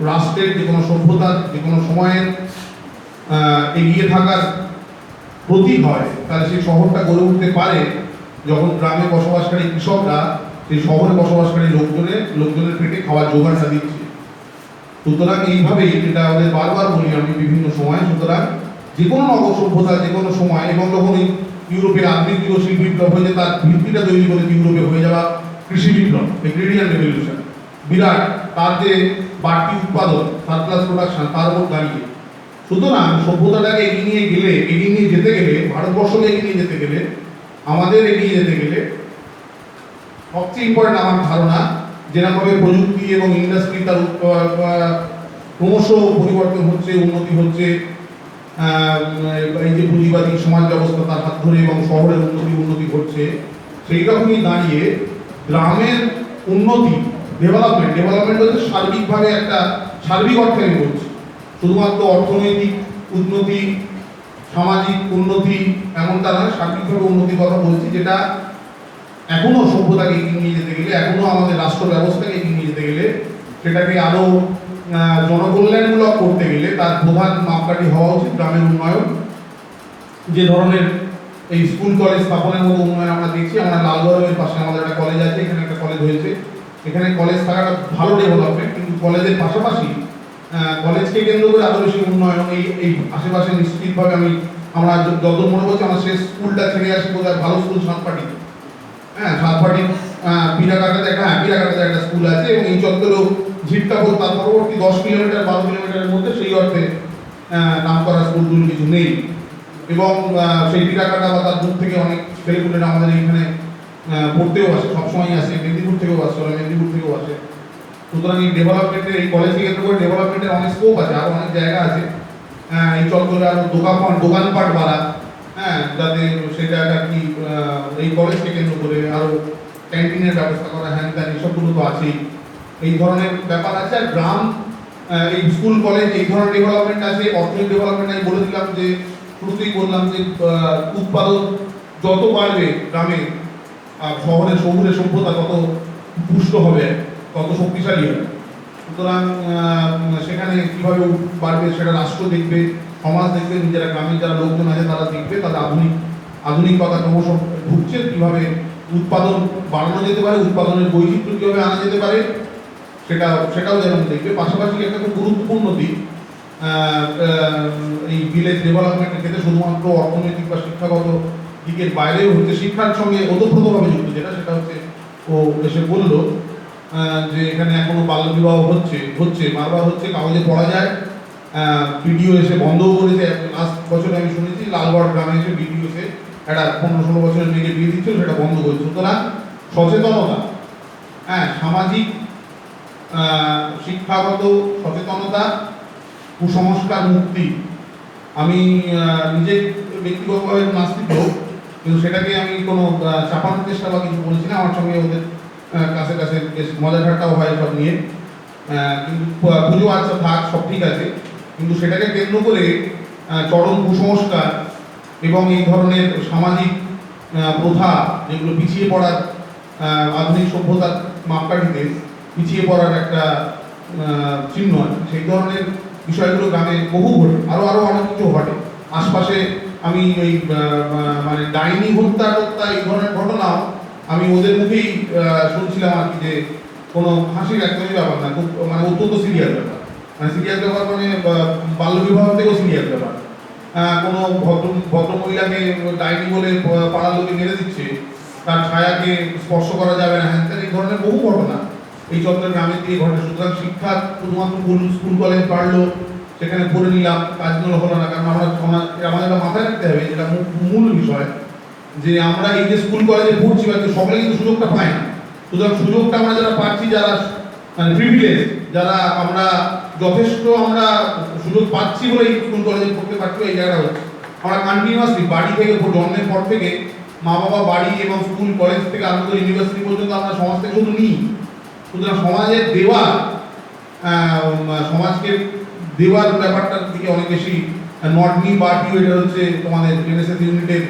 রাষ্ট্রের, যে কোনো সভ্যতার, যে কোনো সময়ের এগিয়ে থাকার প্রতীক হয়, তাহলে সেই শহরটা গড়ে উঠতে পারে যখন গ্রামে বসবাসকারী কৃষকরা সেই শহরে বসবাসকারী লোকজনের পেটে খাওয়ার জোগাড়টা দিচ্ছে। সুতরাং এইভাবেই, যেটা আমাদের বারবার বলি আমি বিভিন্ন সময়, সুতরাং যে কোনো নগর সভ্যতা যে কোনো সময়, এবং যখন ইউরোপের আধুনিক যুগ শিল্প বিপ্লব হয়েছে, তার ভিত্তিটা তৈরি করেছে ইউরোপে হয়ে যাওয়া কৃষি বিপ্লব, এগ্রিরিয়ান রেভলিউশন, বিরাট, তার যে বাড়তি উৎপাদন, সারপ্লাস প্রোডাকশন, তার উপর দাঁড়িয়ে। সুতরাং সভ্যতাটাকে এগিয়ে নিয়ে যেতে গেলে, ভারতবর্ষকে এগিয়ে নিয়ে যেতে গেলে, আমাদের এগিয়ে যেতে গেলে সবচেয়ে ইম্পর্টেন্ট আমার ধারণা, যেরকমভাবে প্রযুক্তি এবং ইন্ডাস্ট্রি তার ক্রমশ পরিবর্তন হচ্ছে, উন্নতি হচ্ছে, এই যে পুঁজিবাদী সমাজ ব্যবস্থা তার হাত ধরে এবং শহরের উন্নতি ঘটছে, সেই রকমই দাঁড়িয়ে গ্রামের উন্নতি, ডেভেলপমেন্ট হচ্ছে সার্বিকভাবে একটা সার্বিক অর্থে আমি বলছি, শুধুমাত্র অর্থনৈতিক উন্নতি, সামাজিক উন্নতি এমনটা নয়, সার্বিকভাবে উন্নতির কথা বলছি, যেটা এখনো সভ্যতাকে এগিয়ে নিয়ে যেতে গেলে, এখনো আমাদের রাষ্ট্র ব্যবস্থাকে এগিয়ে নিয়ে যেতে গেলে, সেটাকে আরো জনকল্যাণমূলক করতে গেলে তার প্রধান মাপকাঠি হওয়া উচিত গ্রামের উন্নয়ন। যে ধরনের এই স্কুল কলেজ স্থাপনের মতো উন্নয়ন আমরা দেখছি, আমরা লালগড়ের পাশে আমাদের একটা কলেজ আছে, এখানে একটা কলেজ হয়েছে, এখানে কলেজ থাকাটা ভালো ডেভেলপমেন্ট, কিন্তু কলেজের পাশাপাশি কলেজকে কেন্দ্র করে আরো বেশি উন্নয়ন এই আশেপাশে নিশ্চিতভাবে আমরা যত মনে করছি, আমরা সেই স্কুলটা ছেড়ে আসি বোধহয় ভালো স্কুল সাতপাটি, হ্যাঁ, সাতপাটি পিরাকাটাতে একটা স্কুল আছে, এবং এই চত্বরেও ঝিটকাপুর, তার পরবর্তী 10 কিলোমিটার 12 কিলোমিটারের মধ্যে সেই অর্থে নাম করা স্কুলগুলো কিছু নেই, এবং সেই পিরাকাটা বা তার দূর থেকে অনেক ছেলেপুলেরা আমাদের এইখানে পড়তেও আসে, সবসময় আসে, মেদিনীপুর থেকেও আসে, মেদিনীপুর থেকেও আসে। সুতরাং এই ডেভেলপমেন্টের, এই কলেজকে কেন্দ্র করে ডেভেলপমেন্টের অনেক স্কোপ আছে, আরও অনেক জায়গা আছে। এই চত্বরে আরও দোকানপাট বাড়া, হ্যাঁ, যাতে সেটা আর কি এই কলেজকে কেন্দ্র করে আরো ক্যান্টিনের ব্যবস্থা করা, হ্যান ত্যান এসবগুলো তো আছেই। এই ধরনের ব্যাপার আছে। আর গ্রাম, এই স্কুল কলেজ এই ধরনের ডেভেলপমেন্ট আছে, অর্থনৈতিক ডেভেলপমেন্ট। আমি বলে দিলাম যে শুরুতেই বললাম যে উৎপাদন যত বাড়বে গ্রামে, শহরের সভ্যতা তত পুষ্ট হবে, তত শক্তিশালী হবে। সুতরাং সেখানে কিভাবে বাড়বে সেটা রাষ্ট্র দেখবে, সমাজ দেখবে, নিজেরা গ্রামের যারা লোকজন আছে তারা দেখবে, তাদের আধুনিকতা ক্রমশ ঢুকছে, কিভাবে উৎপাদন বাড়ানো যেতে পারে, উৎপাদনের বৈচিত্র্য কিভাবে আনা যেতে পারে সেটাও যেমন দেখবে। পাশাপাশি একটা খুব গুরুত্বপূর্ণ দিক এই ভিলেজ ডেভেলপমেন্টের ক্ষেত্রে শুধুমাত্র অর্থনৈতিক বা শিক্ষাগত দিকের বাইরেও হচ্ছে, শিক্ষার সঙ্গে ওতপ্রোতভাবে যুক্ত, সেটা হচ্ছে ও এসে বললো যে এখানে এখনো বাল্য বিবাহ হচ্ছে বারবার হচ্ছে, কাগজে পড়া যায়। ভিডিও এসে বন্ধও করেছে। লাস্ট বছরে আমি শুনেছি লালগড় গ্রামে এসে ভিডিও এসে একটা 15-16 বছরের মেয়েকে বিয়ে দিচ্ছিল, সেটা বন্ধ করেছে। সুতরাং সচেতনতা, সামাজিক শিক্ষাগত সচেতনতা, কুসংস্কার মুক্তি। আমি নিজে ব্যক্তিগতভাবে নাস্তিক লোক, কিন্তু সেটাকে আমি কোনো চাপানোর চেষ্টা বা কিছু বলছি না। আমার সঙ্গে ওদের কাছে বেশ মজা ঠাট্টাও হয় সব নিয়ে, কিন্তু পুজো আচ্ছা থাক, সব ঠিক আছে, কিন্তু সেটাকে কেন্দ্র করে চরম কুসংস্কার এবং এই ধরনের সামাজিক প্রথা, যেগুলো পিছিয়ে পড়ার, আধুনিক সভ্যতার মাপকাঠিতে পিছিয়ে পড়ার একটা চিহ্ন আছে, সেই ধরনের বিষয়গুলো গ্রামে বহু ঘটে। আরো অনেক কিছু ঘটে আশপাশে। আমি ওই মানে ডাইনি হত্যা এই ধরনের ঘটনাও আমি ওদের মুখেই শুনছিলাম আর কি, যে কোনো হাসির একদমই ব্যাপার না, খুব মানে অত্যন্ত সিরিয়াস ব্যাপার। সিরিয়াস ব্যাপার মানে বাল্য বিবাহ থেকেও সিরিয়াস ব্যাপার। কোনো ভদ্র মহিলাকে ডাইনি বলে পাড়ার লোকে মেরে দিচ্ছে, তার ছায়াকে স্পর্শ করা যাবে না, হ্যাঁ, এই ধরনের বহু ঘটনা এই চন্দ্রের গ্রামের দিয়ে ঘটে। সুতরাং শিক্ষা শুধুমাত্র স্কুল কলেজ পারলো, সেখানে পড়ে নিলাম, কাজগুলো হলো না। কারণ আমাদের মাথায় রাখতে হবে, যেটা মূল বিষয়, যে আমরা এই যে স্কুল কলেজে পড়ছি বা সকলে কিন্তু সুযোগটা পায় না। সুতরাং সুযোগটা আমরা যারা পাচ্ছি, যারা মানে প্রিভিলেজ, যারা আমরা যথেষ্ট আমরা সুযোগ পাচ্ছি বলে এই স্কুল কলেজে পড়তে পারছি, এই জায়গাটা হচ্ছে আমরা কন্টিনিউয়াসলি বাড়ি থেকে জন্মের পর থেকে মা বাবা, বাড়ি এবং স্কুল কলেজ থেকে আরম্ভ করে ইউনিভার্সিটি পর্যন্ত আমরা সমাজ থেকে শুধু নিই। সুতরাং সমাজের দেওয়া, সমাজকে দেওয়ার ব্যাপারটার দিকে অনেক বেশি নট মি বাট ইউ, এটা হচ্ছে তোমাদের এনএসএস ইউনিটের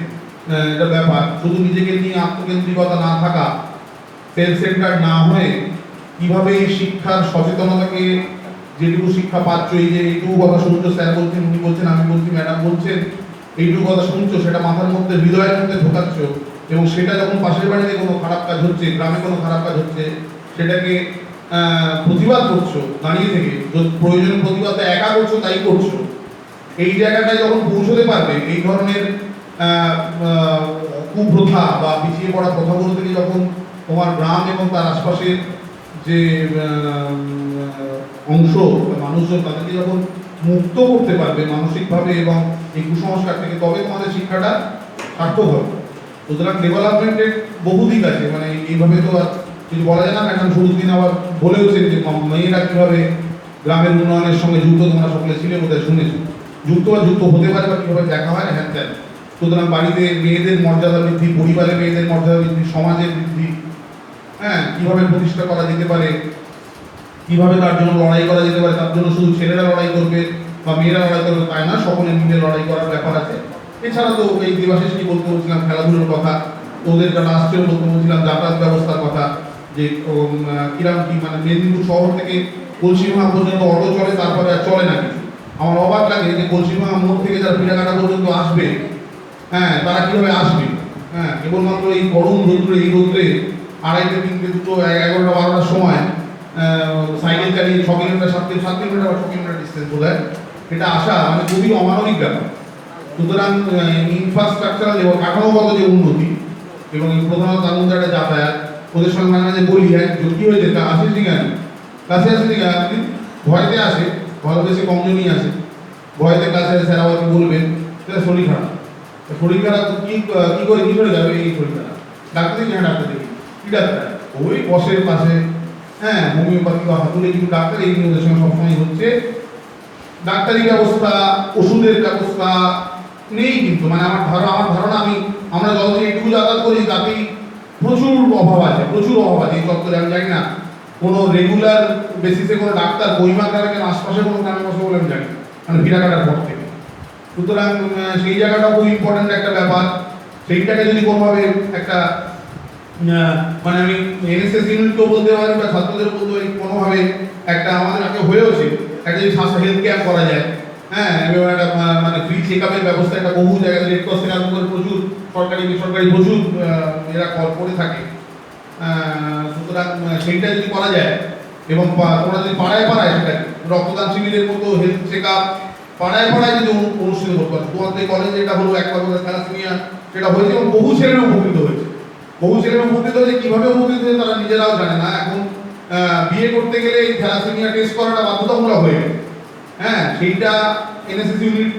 এটা ব্যাপার। শুধু নিজেকে নিয়ে আত্মকেন্দ্রিকতা না থাকা, সেলফ সেন্টার না হয়ে কিভাবে এই শিক্ষার সচেতনতাকে, যেটুকু শিক্ষা পাচ্ছ, এই যে এইটুকু কথা শুনছো, স্যার বলছেন, উনি বলছেন, আমি বলছি, ম্যাডাম বলছেন, এইটুকু কথা শুনছো, সেটা মাথার মধ্যে, হৃদয়ের মধ্যে ঢোকাচ্ছ, এবং সেটা যখন পাশের বাড়িতে কোনো খারাপ কাজ হচ্ছে, গ্রামে কোনো খারাপ কাজ হচ্ছে, সেটাকে প্রতিবাদ করছো দাঁড়িয়ে থেকে, প্রয়োজনীয় প্রতিবাদ একা করছো, তাই করছো। এই জায়গাটায় যখন পৌঁছতে পারবে, এই ধরনের কুপ্রথা বা পিছিয়ে পড়া প্রথাগুলো থেকে যখন তোমার গ্রাম এবং তার আশপাশের যে অংশ মানুষজন, তাদেরকে যখন মুক্ত করতে পারবে মানসিকভাবে এবং এই কুসংস্কার থেকে, তবে তোমাদের শিক্ষাটা সার্থক হবে। সুতরাং ডেভেলপমেন্টের বহু দিক আছে, মানে এইভাবে তো আর কিছু বলা যায় না। ম্যাডাম শুরুদিন আবার বলেওছেন যে মেয়েরা কীভাবে গ্রামের উন্নয়নের সঙ্গে যুক্ত, তোমরা সকলে ছিলে বোধহয় শুনেছো, যুক্ত হতে পারে বা কীভাবে দেখা হয়, হ্যাঁ ত্যান। সুতরাং বাড়িতে মেয়েদের মর্যাদা বৃদ্ধি, পরিবারে মেয়েদের মর্যাদা বৃদ্ধি, সমাজের বৃদ্ধি, কীভাবে প্রতিষ্ঠা করা যেতে পারে, কীভাবে তার জন্য লড়াই করা যেতে পারে। তার জন্য শুধু ছেলেরা লড়াই করবে বা মেয়েরা লড়াই করবে তাই না, সকলে মিলে লড়াই করার ব্যাপার আছে। এছাড়া তো এই দেবাশিস কি বলতে বলছিলাম খেলাধুলোর কথা, ওদের লাস্টেও বলতে বলছিলাম যাতায়াত ব্যবস্থার কথা, যে কিরম কি মানে মেদিনীপুর শহর থেকে কলসিমা পর্যন্ত অটো চলে, তারপরে আর চলে না কিছু। আমার অবাক লাগে যে কলসিমা মোড় থেকে যারা পিড়াকাটা পর্যন্ত আসবে, তারা কীভাবে আসবে? কেবলমাত্র এই গরম রৌদ্রে, এই রৌদ্রে 2:30, 3টে, 2টো, 11টা, 12টার সময় সাইকেল চালিয়ে 6 কিলোমিটার, 7 কিলোমিটার বা 6 কিলোমিটার ডিস্টেন্স বোধ হয়, এটা আসা মানে খুবই অমানবিক ব্যাপার। সুতরাং ইনফ্রাস্ট্রাকচারাল এবং কাঠামোগত যে উন্নতি এবং প্রধানত তার মধ্যে একটা যাতায়াত, ওদের সঙ্গে মাঝে মাঝে বলি, কি হয়েছে, আসিস নি কেন, কাছে আসেনি কেন, আপনি ভয়তে আসে, ভয় বেশি কমজনই আসে, ভয়তে কাছে আসে, স্যার আবার কি বলবেন, সেটা শরীর খারাপ। শরীর খারাপ কি করে যাবে, এই শরীর খারাপ, ডাক্তার দেখি, হ্যাঁ ডাক্তার দেখি, কি ডাক্তার, ওই বসের পাশে, হোমিওপ্যাথি বা হাতুড়ে কিছু ডাক্তার, এই নিয়ে ওদের সঙ্গে সবসময় হচ্ছে। ডাক্তারি ব্যবস্থা, ওষুধের ব্যবস্থা, নেই, কিন্তু মানে আমার ধারণা আমরা যতদিন একটু যাতায়াত করি তাতেই প্রচুর অভাব আছে এই চত্বরে। আমি জানি না কোনো রেগুলার বেসিসে কোনো ডাক্তার কহিমা গ্রামে কেন আশপাশে কোনো গ্রামে বসে বলে আমি জানি না, মানে ভিড়াকাটার পর থেকে। সুতরাং সেই জায়গাটা খুব ইম্পর্টেন্ট একটা ব্যাপার। সেইটাকে যদি কোনোভাবে একটা মানে আমি এনএসএস ইউনিটকেও বলতে পারি বা ছাত্রদের বলতে পারি, কোনোভাবে একটা আমাদের আগে হয়েওছে একটা যদি স্বাস্থ্য হেলথ ক্যাম্প করা যায়, হ্যাঁ, এবং একটা মানে ফ্রি চেক আপের ব্যবস্থা একটা বহু জায়গায় রেড ক্রস থেকে আরম্ভ করে প্রচুর সরকারি বেসরকারি প্রচুর এরা করে থাকে। সুতরাং সেইটা যদি করা যায় এবং তোমরা যদি পাড়ায় সেটা রক্তদান শিবিরের মতো হেলথ চেক আপ পাড়ায় যদি অনুষ্ঠিত করতে পারো। তোমাদের কলেজে এটা হলো একটা থ্যালাসেমিয়া সেটা হয়েছে এবং বহু ছেলেরা উপকৃত হয়েছে। কিভাবে উপকৃত হয়েছে তারা নিজেরাও জানে না। এখন বিয়ে করতে গেলে এই থ্যালাসেমিয়া টেস্ট করাটা বাধ্যতামূলক হয়ে গেছে। হ্যাঁ, সেইটা এনএসএস ইউনিট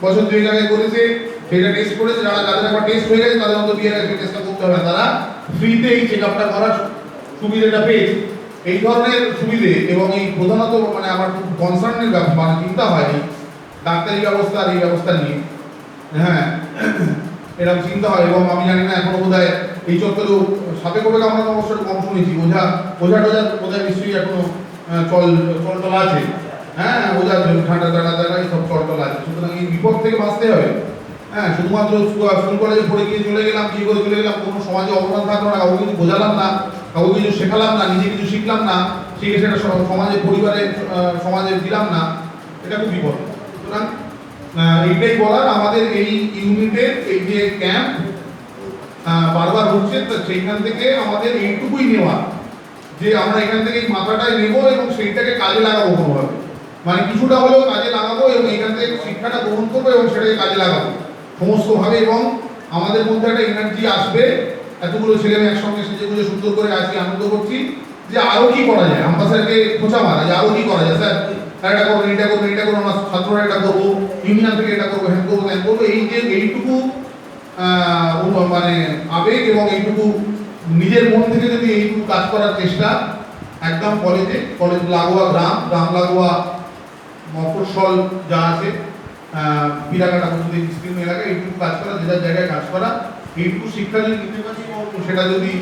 বছর 2 আগে করেছে, সেটা টেস্ট করেছে। যাদের একবার টেস্ট হয়ে গেছে তাদের মতো বিয়ের আগে টেস্টটা করতে হবে না, তারা ফ্রিতে এই চেক আপটা করার সুবিধাটা পেয়েছে। এই ধরনের সুবিধে এবং এই প্রধানত মানে আমার খুব কনসার্নের ব্যাপার, মানে চিন্তা হয় এই ডাক্তারি ব্যবস্থা আর এই ব্যবস্থা নিয়ে, হ্যাঁ এরকম চিন্তা হয়। এবং আমি জানি না এখনো বোধহয় এই চত্বরেও সাথে করে আমরা অবশ্যই কম শুনেছি ওঝা বোধহয় নিশ্চয়ই এখনো চলটলা আছে। হ্যাঁ, ওঝা ঠান্ডা এই সব চলটলা আছে। সুতরাং এই বিপদ থেকে বাঁচতে হবে। হ্যাঁ, শুধুমাত্র স্কুল কলেজে পড়ে গিয়ে চলে গেলাম, কি করে চলে গেলাম, কোনো সমাজে অবদান থাকলো না, কাউকে কিছু বোঝালাম না, কাউকে কিছু শেখালাম না, নিজে কিছু শিখলাম না, শিখে সেটা সমাজে পরিবারে সমাজে দিলাম না, এটা খুব বিপদ। সুতরাং এইটাই বলার, আমাদের এই ইউনিটের এই যে ক্যাম্প বারবার হচ্ছে, সেইখান থেকে আমাদের এইটুকুই নেওয়া যে আমরা এখান থেকে এই মাথাটাই নেব এবং সেইটাকে কাজে লাগাবো কোনোভাবে, মানে কিছুটা হলেও কাজে লাগাবো এবং এখান থেকে শিক্ষাটা গ্রহণ করবো এবং সেটাকে কাজে লাগাবো সমস্তভাবে। এবং আমাদের মধ্যে একটা এনার্জি আসবে, এতগুলো ছেলেমেয়ে একসঙ্গে সেজেগুলো সুন্দর করে আজকে আনন্দ করছি, যে আরো কি করা যায়, আম্বাসারকে খোঁচা মারা যে আরো কি করা যায়, স্যার এটা করবেন, এটা করবো, আমরা ছাত্ররা এটা করবো, ইউনিয়ন থেকে এটা করবো, হ্যাঁ করবো, ত্যান করবো। এই যে এইটুকু মানে আবেগ এবং এইটুকু নিজের মন থেকে যদি এইটুকু কাজ করার চেষ্টা, একদম কলেজ লাগোয়া গ্রাম লাগোয়া মফস্বল যা আছে পিরাকাটা পর্যন্ত বিস্তীর্ণ এলাকায় এইটুকু কাজ করা, যে যার জায়গায় কাজ করা, এইটুকু শিক্ষা যদি দিতে পারি এবং সেটা যদি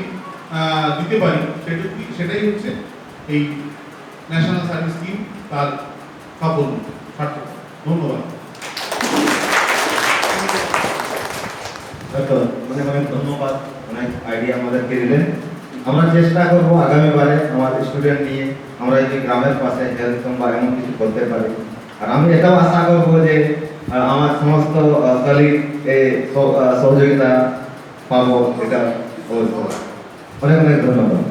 দিতে পারি, সেটাই হচ্ছে এই ন্যাশনাল সার্ভিস স্কিম তার সাফল্য সার্থক। ধন্যবাদ। অনেক ধন্যবাদ, অনেক আইডিয়া আমাদেরকে দিলেন। আমরা চেষ্টা করব আগামীবারে আমাদের স্টুডেন্ট নিয়ে আমরা এই গ্রামের পাশে হেলথ বা এমন কিছু করতে পারি। আর আমি এটাও আশা করবো যে আমার সমস্ত কলিগ সহযোগিতা পাবো, এটা অনেক ধন্যবাদ।